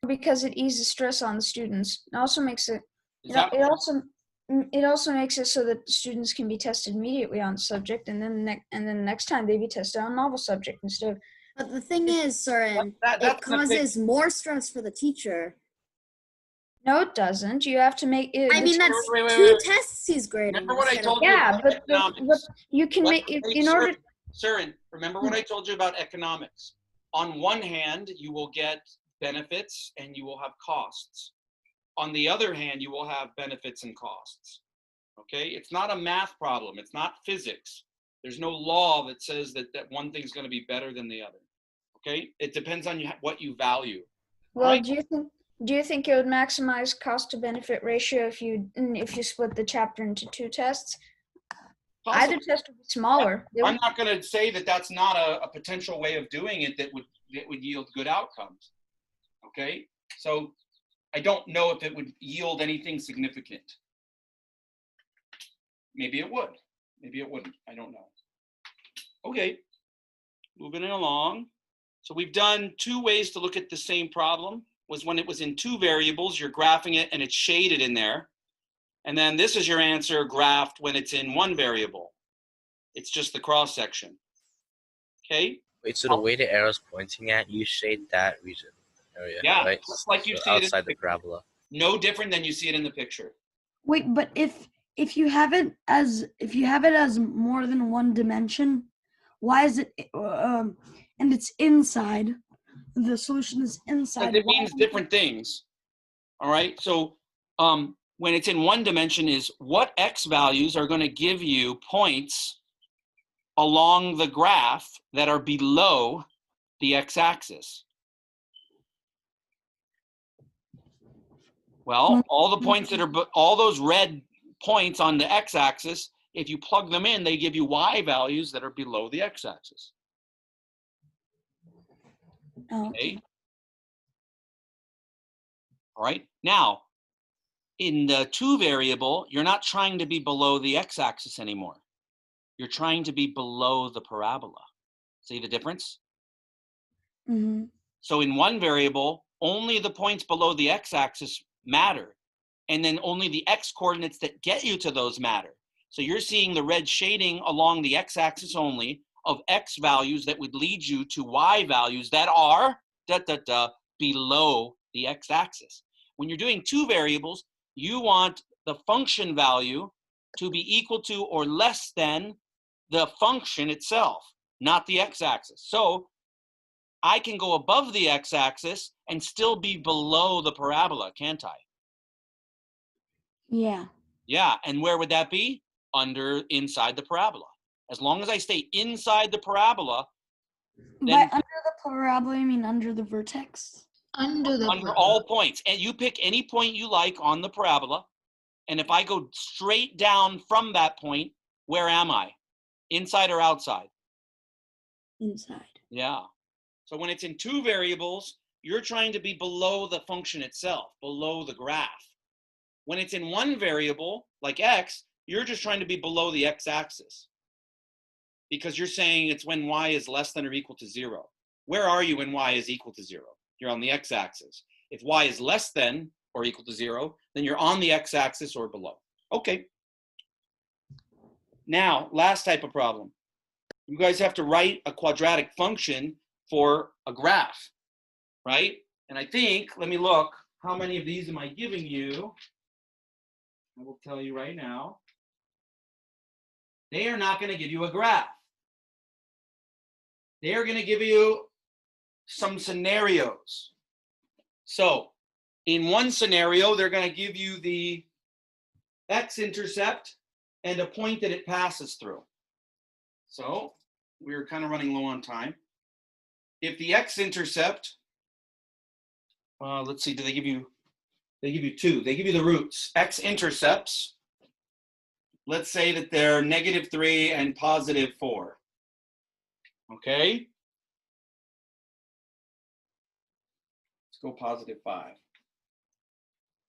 Because it eases stress on the students. It also makes it. It also makes it so that the students can be tested immediately on the subject, and then next time they be tested on a novel subject instead of. But the thing is, Soren, it causes more stress for the teacher. No, it doesn't. You have to make it. I mean, that's two tests he's grading. Remember what I told you? Yeah, but you can make it in order. Søren, remember what I told you about economics? On one hand, you will get benefits and you will have costs. On the other hand, you will have benefits and costs. Okay, it's not a math problem. It's not physics. There's no law that says that one thing's going to be better than the other. Okay, it depends on what you value. Well, right? do you think it would maximize cost to benefit ratio if you split the chapter into 2 tests? Either test would be smaller. I'm not going to say that that's not a potential way of doing it that would yield good outcomes. Okay, so I don't know if it would yield anything significant. Maybe it would. Maybe it wouldn't. I don't know. Okay, moving along. So we've done 2 ways to look at the same problem. Was when it was in 2 variables, you're graphing it and it's shaded in there. And then this is your answer graphed when it's in 1 variable. It's just the cross section. Okay? Wait, so the way the arrow's pointing at, you shade that region area, Yeah, right? just like you So see it in outside the the parabola. No different than you see it in the picture. Wait, but if you have it as more than one dimension, why is it and it's inside? The solution is inside. Because it means different things. All right. So when it's in 1 dimension is what x values are going to give you points along the graph that are below the x-axis. Well, all the points that are, all those red points on the x-axis, if you plug them in, they give you y values that are below the x-axis. Okay. All right. Now, in the 2 variable, you're not trying to be below the x-axis anymore. You're trying to be below the parabola. See the difference? Mm-hmm. So in 1 variable, only the points below the x-axis matter. And then only the x coordinates that get you to those matter. So you're seeing the red shading along the x-axis only of x values that would lead you to y values that are below the x-axis. When you're doing 2 variables, you want the function value to be equal to or less than the function itself, not the x-axis. So I can go above the x-axis and still be below the parabola, can't I? Yeah. Yeah, and where would that be? Inside the parabola. As long as I stay inside the parabola, then By under the parabola, you mean under the vertex? Under all points. And you pick any point you like on the parabola. And if I go straight down from that point, where am I? Inside or outside? Inside. Yeah. So when it's in 2 variables, you're trying to be below the function itself, below the graph. When it's in 1 variable, like x, you're just trying to be below the x-axis. Because you're saying it's when y is less than or equal to 0. Where are you when y is equal to 0? You're on the x-axis. If y is less than or equal to 0, then you're on the x-axis or below. Okay. Now, last type of problem. You guys have to write a quadratic function for a graph, right? And I think, let me look, how many of these am I giving you? I will tell you right now. They are not going to give you a graph. They are going to give you some scenarios. So in 1 scenario, they're going to give you the x-intercept and a point that it passes through. So we're kind of running low on time. If the x-intercept, let's see, do they give you 2. They give you the roots. X-intercepts, let's say that they're -3 and +4. Okay? Let's go +5.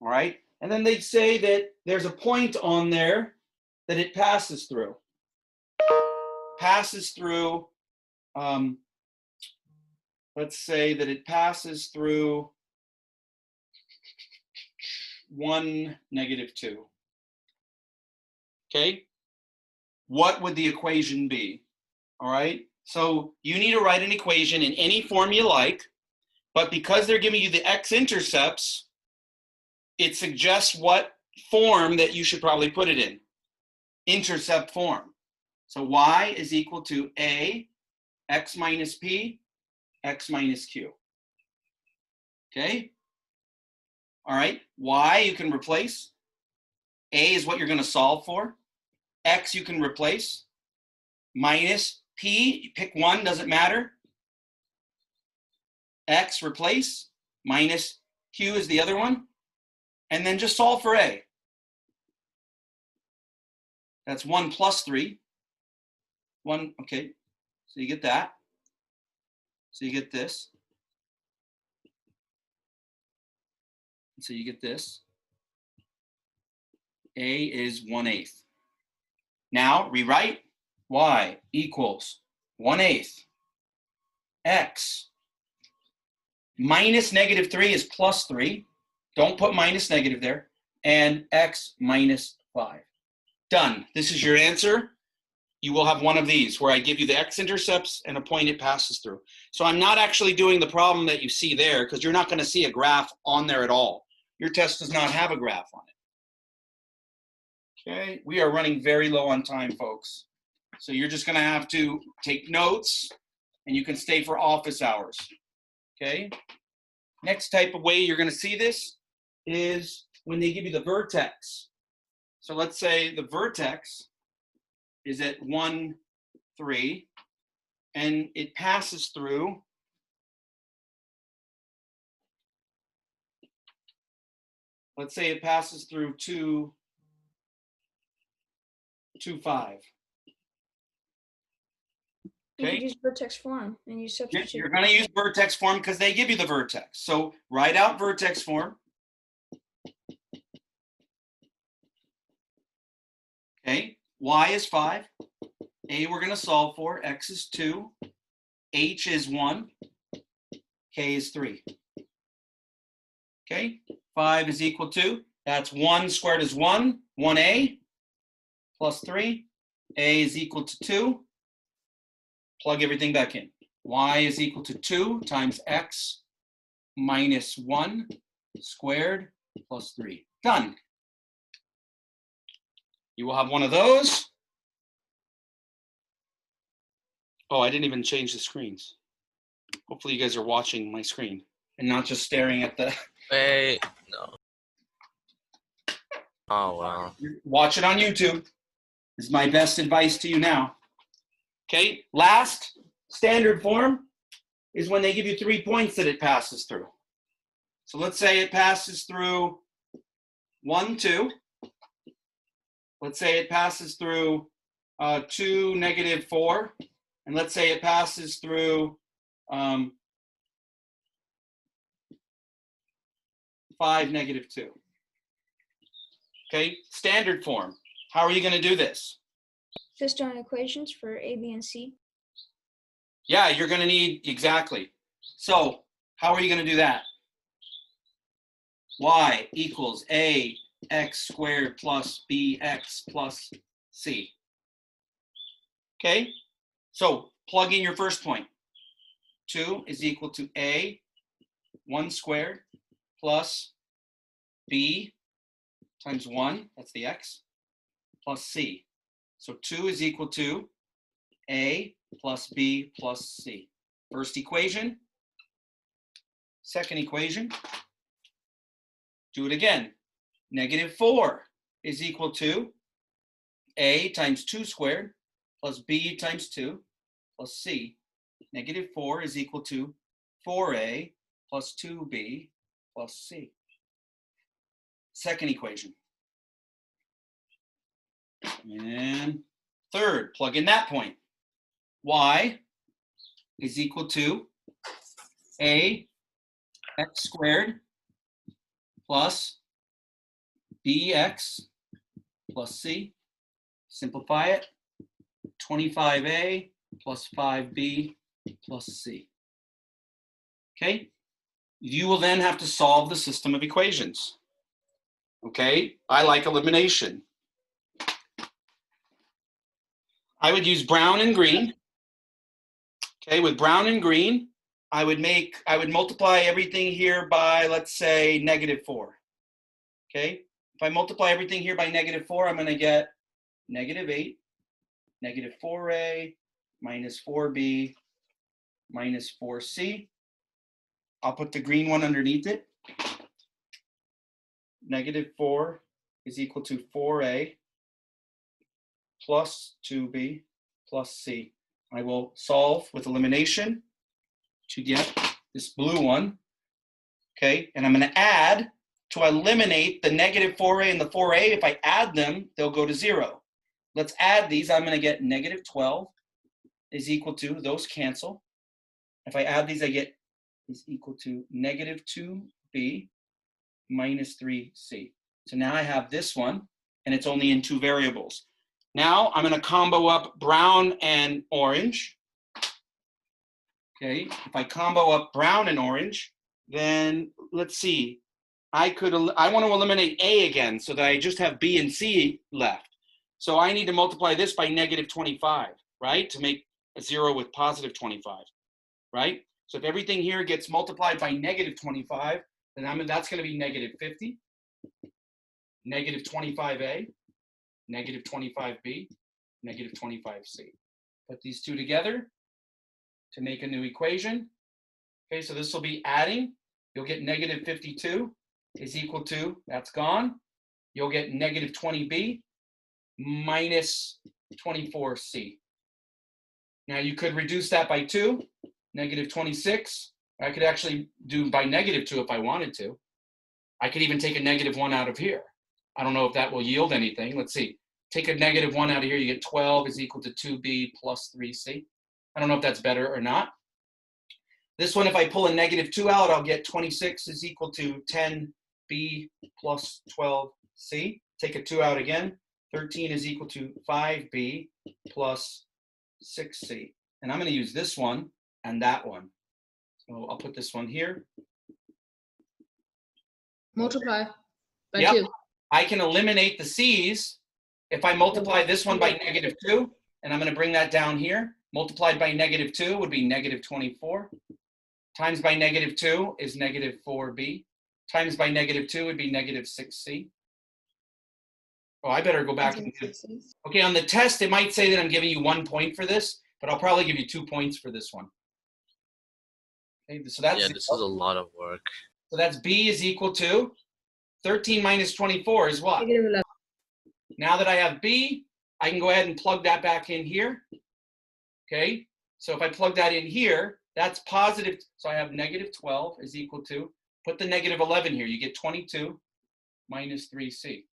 All right? And then they say that there's a point on there that it passes through. Passes through, let's say that it passes through 1, -2. Okay? What would the equation be? All right? So you need to write an equation in any form you like, but because they're giving you the x-intercepts, it suggests what form that you should probably put it in. Intercept form. So y is equal to a, x minus p, x minus q. Okay? All right, y you can replace. A is what you're going to solve for. X you can replace. Minus p, pick one, doesn't matter. X replace. Minus q is the other one. And then just solve for a. That's 1 plus 3. 1, okay. So you get that. So you get this. And so you get this. A is 1/8. Now rewrite y equals 1/8 x minus -3 is plus 3. Don't put minus negative there. And x minus 5. Done. This is your answer. You will have one of these where I give you the x-intercepts and a point it passes through. So I'm not actually doing the problem that you see there because you're not going to see a graph on there at all. Your test does not have a graph on it. Okay, we are running very low on time, folks. So you're just going to have to take notes and you can stay for office hours. Okay, next type of way you're going to see this is when they give you the vertex. So let's say the vertex is at 1, 3, and it passes through let's say it passes through 2, 2, 5. You Okay. could use vertex form and you substitute. You're going to use vertex form because they give you the vertex. So write out vertex form. Okay, y is 5. A we're going to solve for. X is 2. H is 1. K is 3. Okay, 5 is equal to, that's 1 squared is 1, 1a plus 3. A is equal to 2. Plug everything back in. Y is equal to 2 times x minus 1 squared plus 3. Done. You will have one of those. Oh, I didn't even change the screens. Hopefully you guys are watching my screen and not just staring at the... Wait, no. Oh, wow. Watch it on YouTube. This is my best advice to you now. Okay, last standard form is when they give you 3 points that it passes through. So let's say it passes through 1, 2. Let's say it passes through 2, -4. And let's say it passes through 5, -2. Okay, standard form. How are you going to do this? System equations for A, B, and C. Yeah, you're going to need, exactly. So how are you going to do that? Y equals A x squared plus bx plus c. Okay, so plug in your first point. 2 is equal to A 1 squared plus b times 1, that's the x, plus c. So 2 is equal to A plus B plus C. First equation. Second equation. Do it again. -4 is equal to A times 2 squared plus B times 2 plus C. -4 is equal to 4A plus 2B plus C. Second equation. And third, plug in that point. Y is equal to A x squared plus bx plus c. Simplify it. 25a plus 5b plus c. Okay? You will then have to solve the system of equations. Okay? I like elimination. I would use brown and green. Okay, with brown and green, I would multiply everything here by, let's say, -4. Okay, if I multiply everything here by -4, I'm going to get -8, -4a, minus 4b, minus 4c. I'll put the green one underneath it. -4 is equal to 4a plus 2b plus c. I will solve with elimination to get this blue one. Okay, and I'm going to add to eliminate the -4a and the 4a. If I add them, they'll go to 0. let's add these. I'm going to get negative 12 is equal to, those cancel. If I add these, I get is equal to negative 2b minus 3c. So now I have this one, and it's only in two variables. Now I'm going to combo up brown and orange. Okay, if I combo up brown and orange, then let's see. I want to eliminate a again so that I just have b and c left. So I need to multiply this by negative 25, right? To make a 0 with positive 25, right? So if everything here gets multiplied by negative 25, then that's going to be negative 50, negative 25a, negative 25b, negative 25c. Put these two together to make a new equation. Okay, so this will be adding. You'll get negative 52 is equal to, that's gone. You'll get negative 20b minus 24c. Now you could reduce that by 2, negative 26. I could actually do by negative 2 if I wanted to. I could even take a negative 1 out of here. I don't know if that will yield anything. Let's see. Take a negative 1 out of here, you get 12 is equal to 2b plus 3c. I don't know if that's better or not. This one, if I pull a negative 2 out, I'll get 26 is equal to 10b plus 12c. Take a 2 out again. 13 is equal to 5b plus 6c. And I'm going to use this one and that one. So I'll put this one here. Multiply by Yep. 2. I can eliminate the c's if I multiply this one by negative 2, and I'm going to bring that down here. Multiplied by negative 2 would be negative 24. Times by negative 2 is negative 4b. Times by negative 2 would be negative 6c. Oh, I better go back and do. Okay, on the test, it might say that I'm giving you 1 point for this, but I'll probably give you 2 points for this one. Okay, so that's, yeah, this is a lot of work. So that's b is equal to 13 minus 24 is what? Negative 11. Now that I have b, I can go ahead and plug that back in here. Okay, so if I plug that in here, that's positive. So I have negative 12 is equal to, put the negative 11 here, you get 22 minus 3c.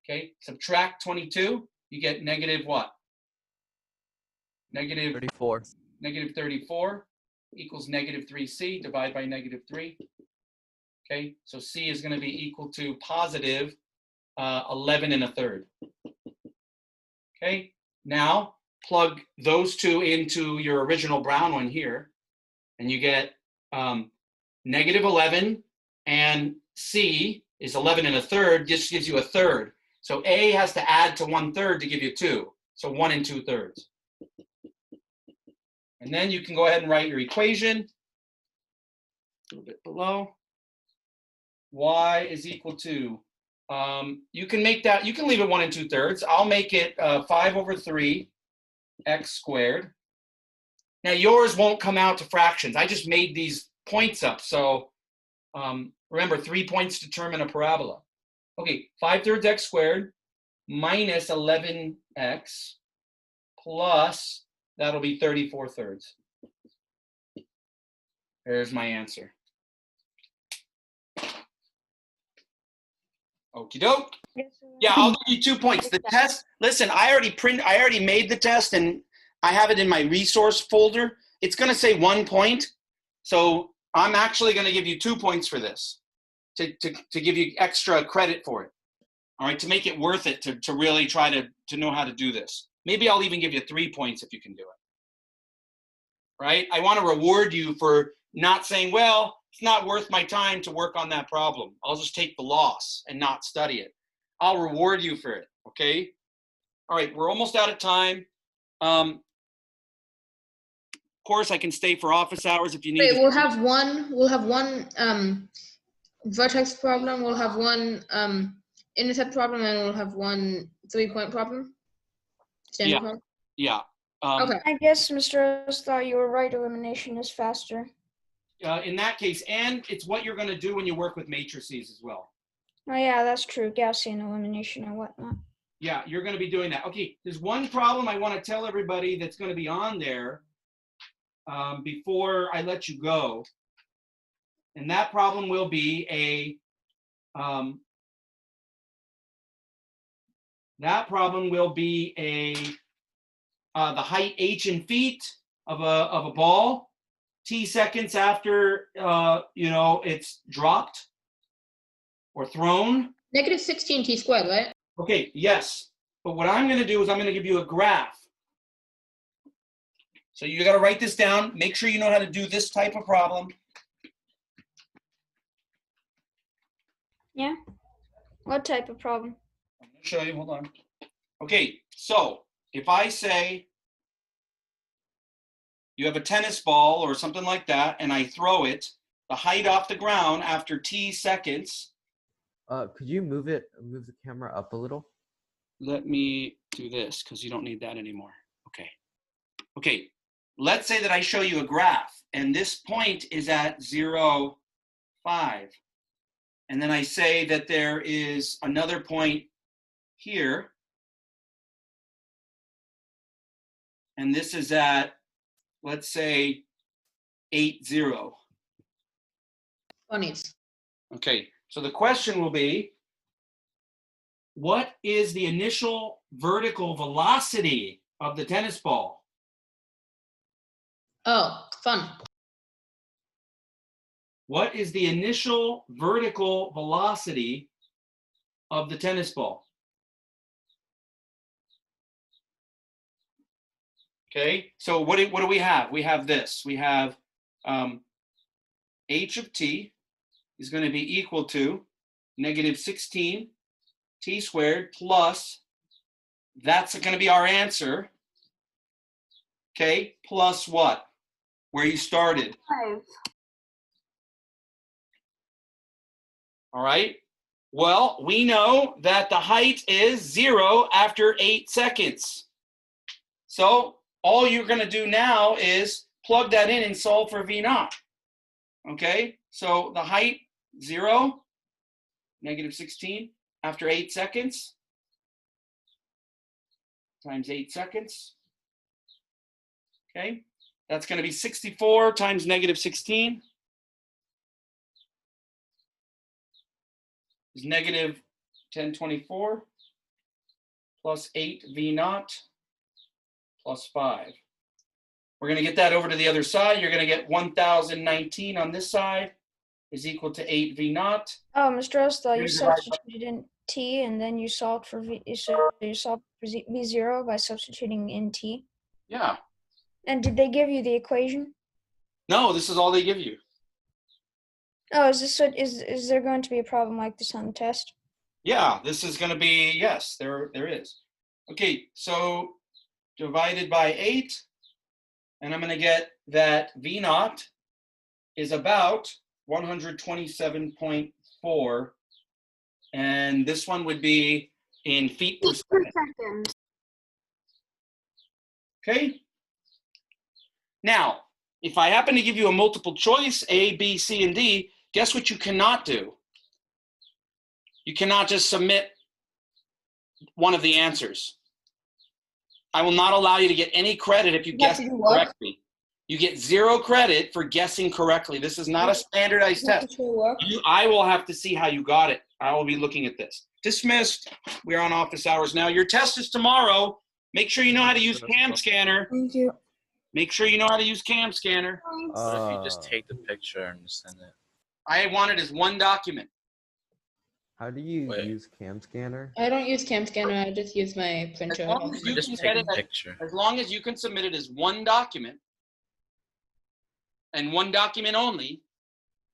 Okay, subtract 22, you get negative what? Negative 34. Negative 34 equals negative 3c, divide by negative 3. Okay, so c is going to be equal to positive 11 1/3. Okay, now plug those two into your original brown one here, and you get negative 11, and c is 11 1/3. This gives you 1/3. So a has to add to 1/3 to give you 2. So 1 2/3. And then you can go ahead and write your equation. A little bit below. Y is equal to, you can make that, you can leave it 1 2/3. I'll make it 5 over 3 x squared. Now yours won't come out to fractions. I just made these points up. So remember, 3 points determine a parabola. Okay, 5/3 x squared minus 11x plus, that'll be 34/3. There's my answer. Okie doke. Yeah, I'll give you 2 points. The test, listen, I already made the test and I have it in my resource folder. It's going to say 1 point. So I'm actually going to give you 2 points for this to give you extra credit for it. All right, to make it worth it to really try to know how to do this. Maybe I'll even give you 3 points if you can do it. Right? I want to reward you for not saying, well, it's not worth my time to work on that problem. I'll just take the loss and not study it. I'll reward you for it, okay? All right, we're almost out of time. Of course, I can stay for office hours if you need. Wait, we'll have one vertex problem, we'll have one intercept problem, and we'll have one 3-point problem. Standard problem. Yeah. Okay. I guess Mr. Rose thought you were right. Elimination is faster. In that case, and it's what you're going to do when you work with matrices as well. Oh yeah, that's true. Gaussian elimination and whatnot. Yeah, you're going to be doing that. Okay, there's one problem I want to tell everybody that's going to be on there before I let you go. And that problem will be a that problem will be the height h in feet of a ball, t seconds after it's dropped or thrown. Negative 16 t squared, right? Okay, yes. But what I'm going to do is I'm going to give you a graph. So you got to write this down. Make sure you know how to do this type of problem. Yeah. What type of problem? I'm going to show you. Hold on. Okay, so if I say you have a tennis ball or something like that, and I throw it, the height off the ground after t seconds. Could you move the camera up a little? Let me do this because you don't need that anymore. Okay. Okay. Let's say that I show you a graph, and this point is at 0, 5. And then I say that there is another point here. And this is at, let's say, 8, 0. Funnies. Okay, so the question will be, what is the initial vertical velocity of the tennis ball? Oh, fun. What is the initial vertical velocity of the tennis ball? Okay, so what do we have? We have this. We have h of t is going to be equal to negative 16 t squared plus, that's going to be our answer. Okay, plus what? Where you started. 5. All right. Well, we know that the height is 0 after 8 seconds. So all you're going to do now is plug that in and solve for V naught. Okay, so the height 0, negative 16 after 8 seconds times 8 seconds. Okay, that's going to be 64 times negative 16 is negative 1024 plus 8 V naught plus 5. We're going to get that over to the other side. You're going to get 1019 on this side is equal to 8 V naught. Oh, Mr. Osthal, you Here's the right- substituted in t and then you solved for v. So you solved for v0 by substituting in t. Yeah. And did they give you the equation? No, this is all they give you. Oh, is there going to be a problem like this on the test? Yeah, this is going to be, yes, there is. Okay, so divided by 8, and I'm going to get that V naught is about 127.4, and this one would be in feet per second. Okay? Now, if I happen to give you a multiple choice, A, B, C, and D, guess what you cannot do? You cannot just submit one of the answers. I will not allow you to get any credit if you guess correctly. You get 0 credit for guessing correctly. This is not a standardized test. I will have to see how you got it. I will be looking at this. Dismissed. We're on office hours now. Your test is tomorrow. Make sure you know how to use Cam Scanner. Thank you. Make sure you know how to use Cam Scanner. What if you just take the picture and send it? I want it as one document. How do you use Cam Scanner? I don't use Cam Scanner. I just use my printer. As long as you Just can take get a it picture. as long as you can submit it as one document and one document only,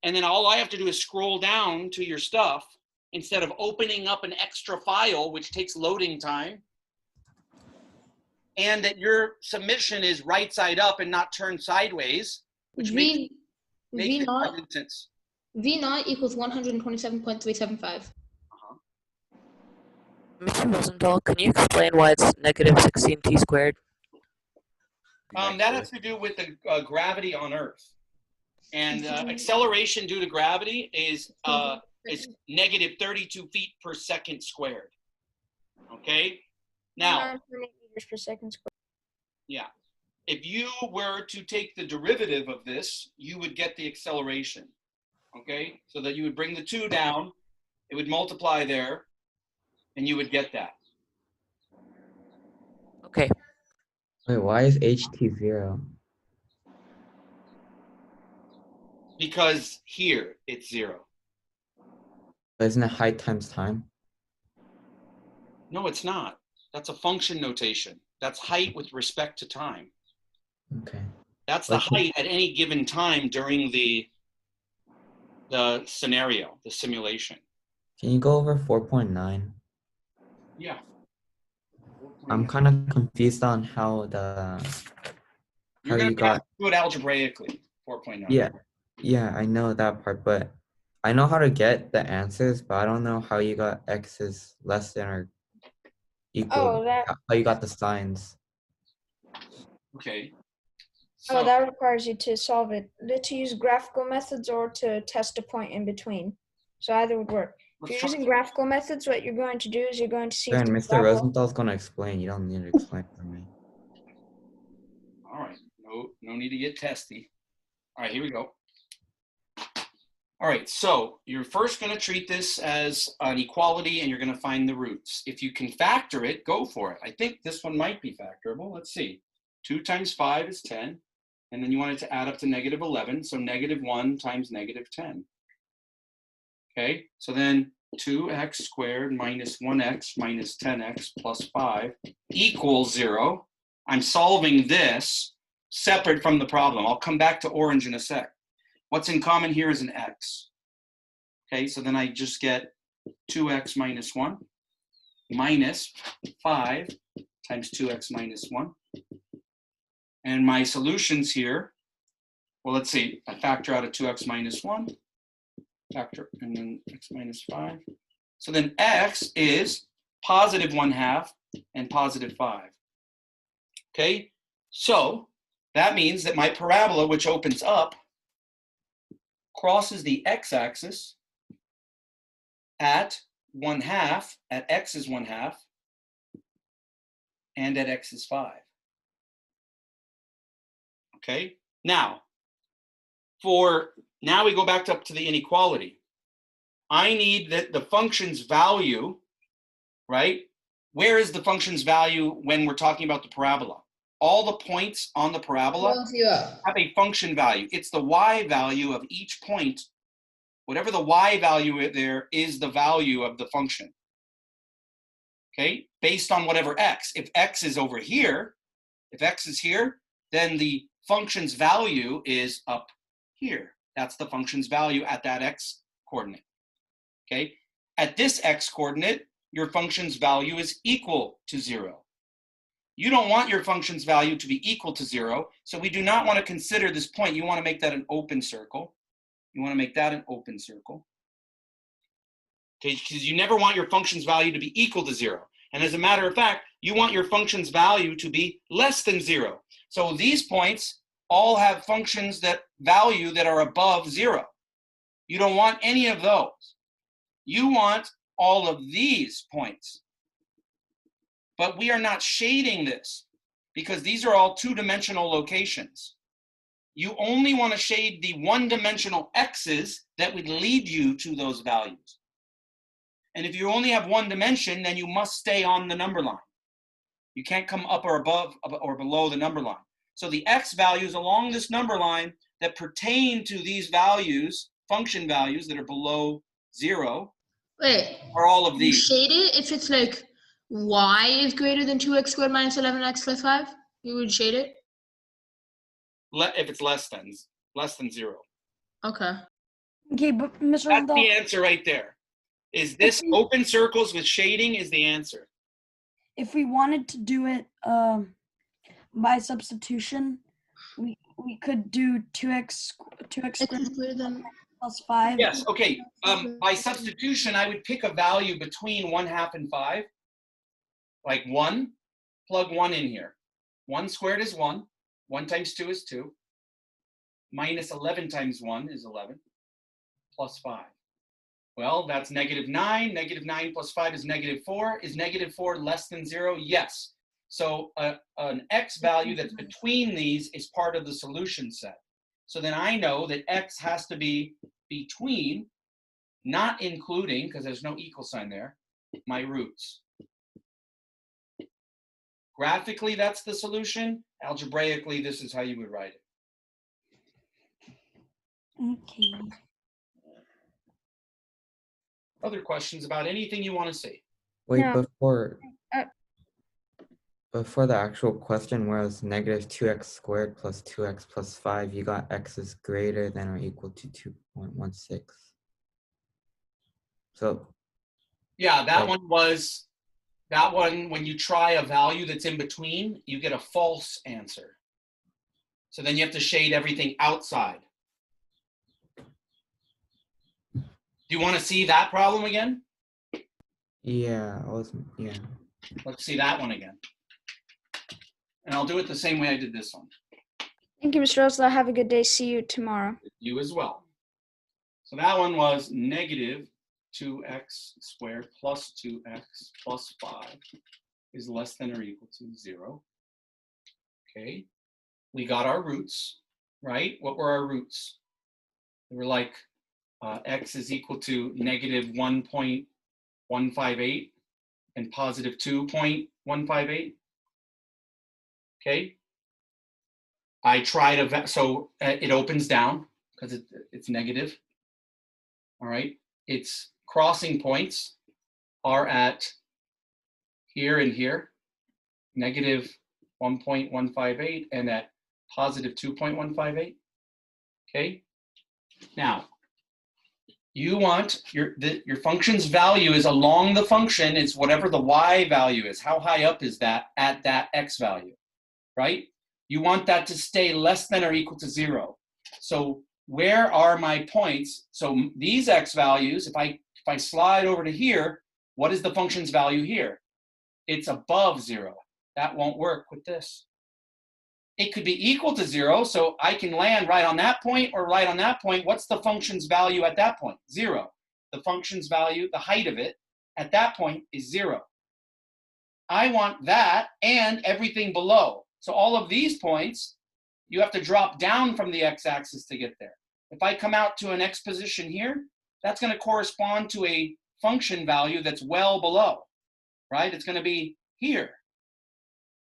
and then all I have to do is scroll down to your stuff instead of opening up an extra file, which takes loading time, and that your submission is right side up and not turned sideways, which makes V it naught sense. V naught equals 127.375. Mr. Rosenthal, can you explain why it's negative 16t squared? That has to do with the gravity on Earth. And acceleration due to gravity is negative 32 feet per second squared. Okay? Now, 9.8 meters per second squared. yeah. If you were to take the derivative of this, you would get the acceleration. Okay? So that you would bring the 2 down, it would multiply there, and you would get that. Okay. Wait, why is HT 0? Because here it's 0. Isn't it height times time? No, it's not. That's a function notation. That's height with respect to time. Okay. That's the Like, height at any given time during the scenario, the simulation. can you go over 4.9? Yeah. I'm kind of confused on how You're going you to have got. to do it algebraically, 4.9. Yeah, I know that part, but I know how to get the answers, but I don't know how you got X is less than or equal. How you got the signs. Okay. Oh, that requires you to solve it, to use graphical methods or to test a point in between. So either would work. If you're using graphical methods, what you're going to do is you're going to see if And the Mr. parabola- Rosenthal's going to explain. You don't need to explain for me. All right. No need to get testy. All right, here we go. All right, so you're first going to treat this as an equality and you're going to find the roots. If you can factor it, go for it. I think this one might be factorable. Let's see. 2 times 5 is 10. And then you want it to add up to negative 11. So negative 1 times negative 10. Okay, so then 2x squared minus 1x minus 10x plus 5 equals 0. I'm solving this separate from the problem. I'll come back to orange in a sec. What's in common here is an x. Okay, so then I just get 2x minus 1 minus 5 times 2x minus 1. And my solutions here, well, let's see, I factor out a 2x minus 1, factor, and then x minus 5. So then x is positive 1/2 and positive 5. Okay, so that means that my parabola, which opens up, crosses the x-axis at 1/2, at x is 1/2, and at x is 5. Okay, now we go back up to the inequality. I need the function's value, right? Where is the function's value when we're talking about the parabola? All the points on the parabola have a function value. It's the y value of each point. Whatever the y value there is the value of the function. Okay, based on whatever x. If x is over here, if x is here, then the function's value is up here. That's the function's value at that x coordinate. Okay, at this x coordinate, your function's value is equal to 0. You don't want your function's value to be equal to 0, so we do not want to consider this point. You want to make that an open circle. You want to make that an open circle. Okay, because you never want your function's value to be equal to 0. And as a matter of fact, you want your function's value to be less than 0. So these points all have functions that are above 0. You don't want any of those. You want all of these points. But we are not shading this because these are all two-dimensional locations. You only want to shade the one-dimensional x's that would lead you to those values. And if you only have one dimension, then you must stay on the number line. You can't come up or above or below the number line. So the x values along this number line that pertain to these values, function values that are below 0, are all of these. You shade it if it's like y is greater than 2x squared minus 11x plus 5? You would shade it? If it's less than 0. Okay. Okay, but Mr. That's the answer right there. Is this open circles with shading is the answer. If we wanted to do it by substitution, we could do 2x squared plus 5. Yes, okay. By substitution, I would pick a value between 1/2 and 5. Like 1, plug 1 in here. 1 squared is 1. 1 times 2 is 2. Minus 11 times 1 is 11. Plus 5. Well, that's -9. -9 plus 5 is -4. Is -4 less than 0? Yes. So an x value that's between these is part of the solution set. So then I know that x has to be between, not including, because there's no equal sign there, my roots. Graphically, that's the solution. Algebraically, this is how you would write it. Okay. Other questions about anything you want to say? Wait, No. before the actual question, where it's negative 2x squared plus 2x plus 5, you got x is greater than or equal to 2.16. So Yeah, that like, one, when you try a value that's in between, you get a false answer. So then you have to shade everything outside. Do you want to see that problem again? yeah, Let's see that one again. And I'll do it the same way I did this one. Thank you, Mr. Osler. Have a good day. See you tomorrow. You as well. So that one was negative 2x squared plus 2x plus 5 is less than or equal to 0. Okay. We got our roots, right? What were our roots? They were like x is equal to negative 1.158 and positive 2.158. Okay. I try to, so it opens down because it's negative. All right. Its crossing points are at here and here, negative 1.158 and at positive 2.158. Okay. Now, you want your function's value is along the function. It's whatever the y value is. How high up is that at that x value, right? You want that to stay less than or equal to 0. So where are my points? So these x values, if I slide over to here, what is the function's value here? It's above 0. That won't work with this. It could be equal to 0, so I can land right on that point or right on that point. What's the function's value at that point? 0. The function's value, the height of it, at that point is 0. I want that and everything below. So all of these points, you have to drop down from the x-axis to get there. If I come out to an x position here, that's going to correspond to a function value that's well below, right? It's going to be here,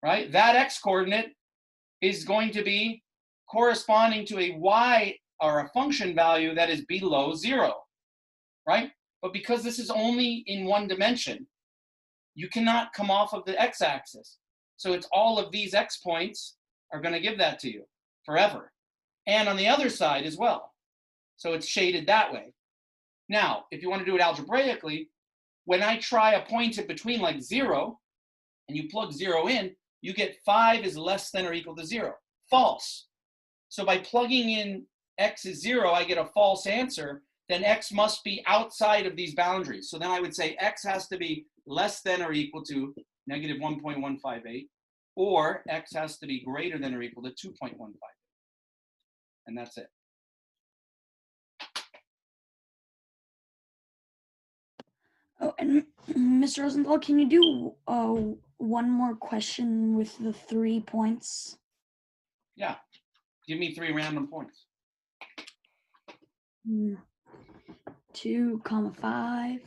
right? That x-coordinate is going to be corresponding to a y or a function value that is below 0, right? But because this is only in one dimension, you cannot come off of the x-axis. So it's all of these x points are going to give that to you forever. And on the other side as well. So it's shaded that way. Now, if you want to do it algebraically, when I try a point in between like 0, and you plug 0 in, you get 5 is less than or equal to 0. False. So by plugging in x is 0, I get a false answer. Then x must be outside of these boundaries. So then I would say x has to be less than or equal to negative 1.158, or x has to be greater than or equal to 2.158. And that's it. Oh, and Mr. Rosenthal, can you do one more question with the 3 points? Yeah. Give me 3 random points. 2, 5,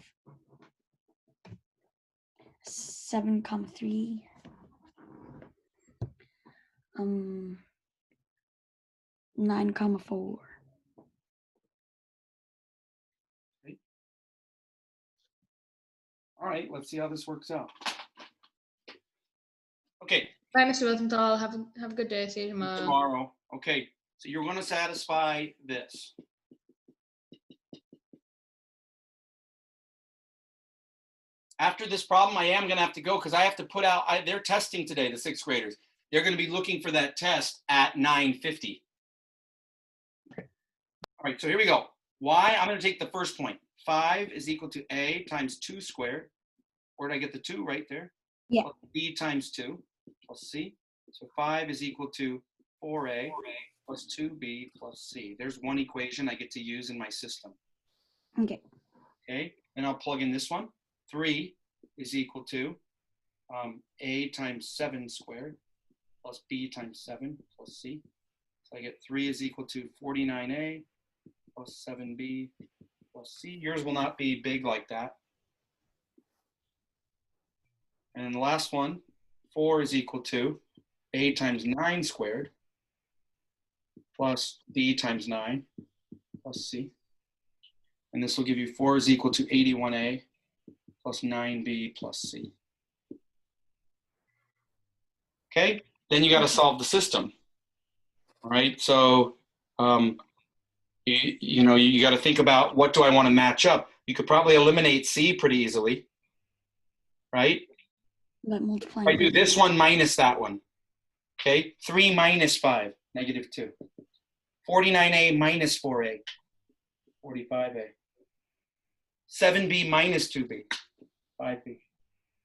7, 3, 9, 4. All right, let's see how this works out. Okay. Bye, Mr. Rosenthal. Have a good day. See you tomorrow. Okay, so you're going to satisfy this. After this problem, I am going to have to go because I have to put out, they're testing today, the 6th graders. They're going to be looking for that test at 9:50. Okay. All right, so here we go. Y, I'm going to take the first point. 5 is equal to a times 2 squared. Where did I get the 2? Right there. Yeah. Plus b times 2 plus c. So 5 is equal to 4a plus 2b plus c. There's one equation I get to use in my system. Okay. Okay, and I'll plug in this one. 3 is equal to a times 7 squared plus b times 7 plus c. So I get 3 is equal to 49a plus 7b plus c. Yours will not be big like that. And then the last one, 4 is equal to a times 9 squared plus b times 9 plus c. And this will give you 4 is equal to 81a plus 9b plus c. Okay, then you got to solve the system. All right, so you got to think about, what do I want to match up? You could probably eliminate c pretty easily, right? If I do this one minus that one, okay, 3 minus 5, -2. 49a minus 4a, 45a. 7b minus 2b, 5b.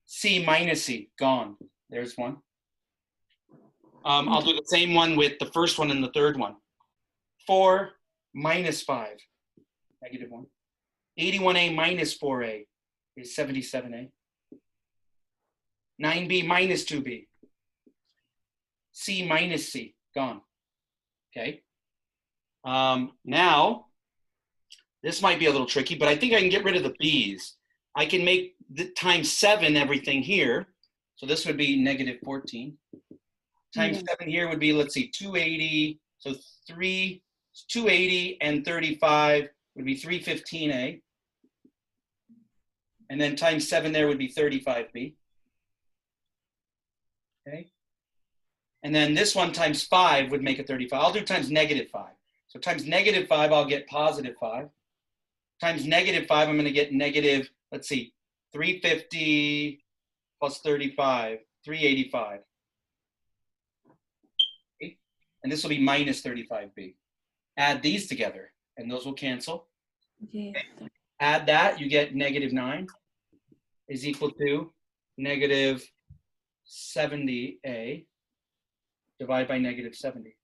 C minus c, gone. There's one. I'll do the same one with the first one and the third one. 4 minus 5, -1. 81a minus 4a is 77a. 9b minus 2b. C minus c, gone. Okay. Now, this might be a little tricky, but I think I can get rid of the b's. I can make the times 7 everything here. So this would be -14. Times 7 here would be, let's see, 280. So 280 and 35 would be 315a. And then times 7 there would be 35b. Okay. And then this one times 5 would make it 35. I'll do times -5. So times -5, I'll get +5. Times -5, I'm going to get negative, let's see, 350 plus 35, 385. Okay. And this will be minus 35b. Add these together, and those will cancel. Okay. Add that, you get -9 is equal to -70a divided by -70.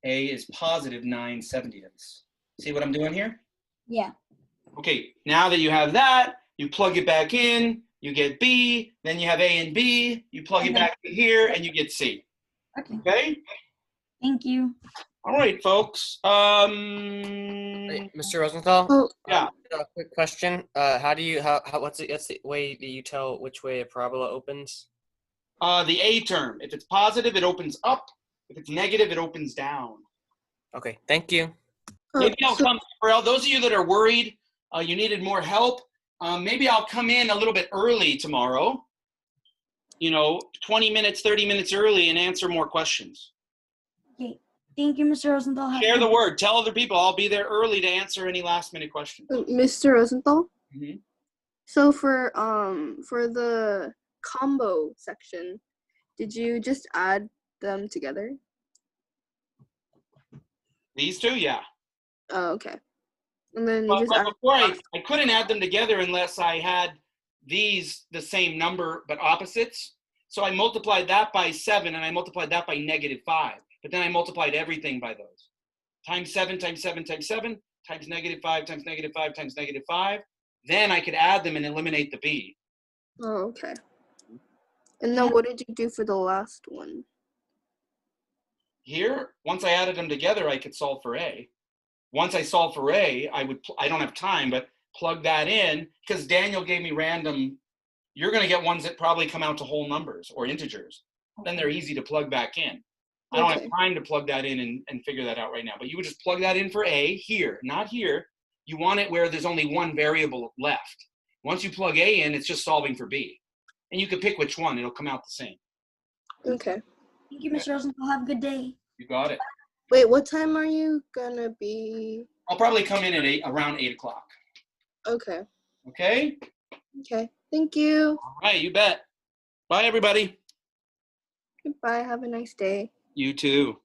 A is positive 9/70ths. See what I'm doing here? Yeah. Okay, now that you have that, you plug it back in, you get B, then you have A and B, you plug it back in here, and you get C. Okay. Okay? Thank you. All right, folks. Hey, Mr. Rosenthal? Yeah. A quick question. What's the way that you tell which way a parabola opens? The A term. If it's positive, it opens up. If it's negative, it opens down. Okay, thank you. Maybe I'll come, for those of you that are worried, you needed more help, maybe I'll come in a little bit early tomorrow, 20 minutes, 30 minutes early, and answer more questions. Okay. Thank you, Mr. Rosenthal. Share the word. Tell other people I'll be there early to answer any last-minute questions. Mr. Rosenthal? Mm-hmm. So for the combo section, did you just add them together? These two, yeah. Oh, okay. And then you But just add before I couldn't add them together unless I had these the same number but opposites. So I multiplied that by 7 and I multiplied that by -5. But then I multiplied everything by those. Times 7 times 7 times 7 times -5 times -5 times -5. Then I could add them and eliminate the B. Oh, okay. And then what did you do for the last one? Here, once I added them together, I could solve for A. Once I solve for A, I don't have time, but plug that in, because Daniel gave me random, you're going to get ones that probably come out to whole numbers or integers. Then they're easy to plug back in. I don't have time to plug that in and figure that out right now, but you would just plug that in for A here, not here. You want it where there's only one variable left. Once you plug A in, it's just solving for B. And you can pick which one, it'll come out the same. Okay. Thank you, Mr. Rosenthal. Have a good day. You got it. Wait, what time are you gonna be? I'll probably come in at around 8 o'clock. Okay. Okay? Okay. Thank you. All right, you bet. Bye, everybody. Goodbye. Have a nice day. You too.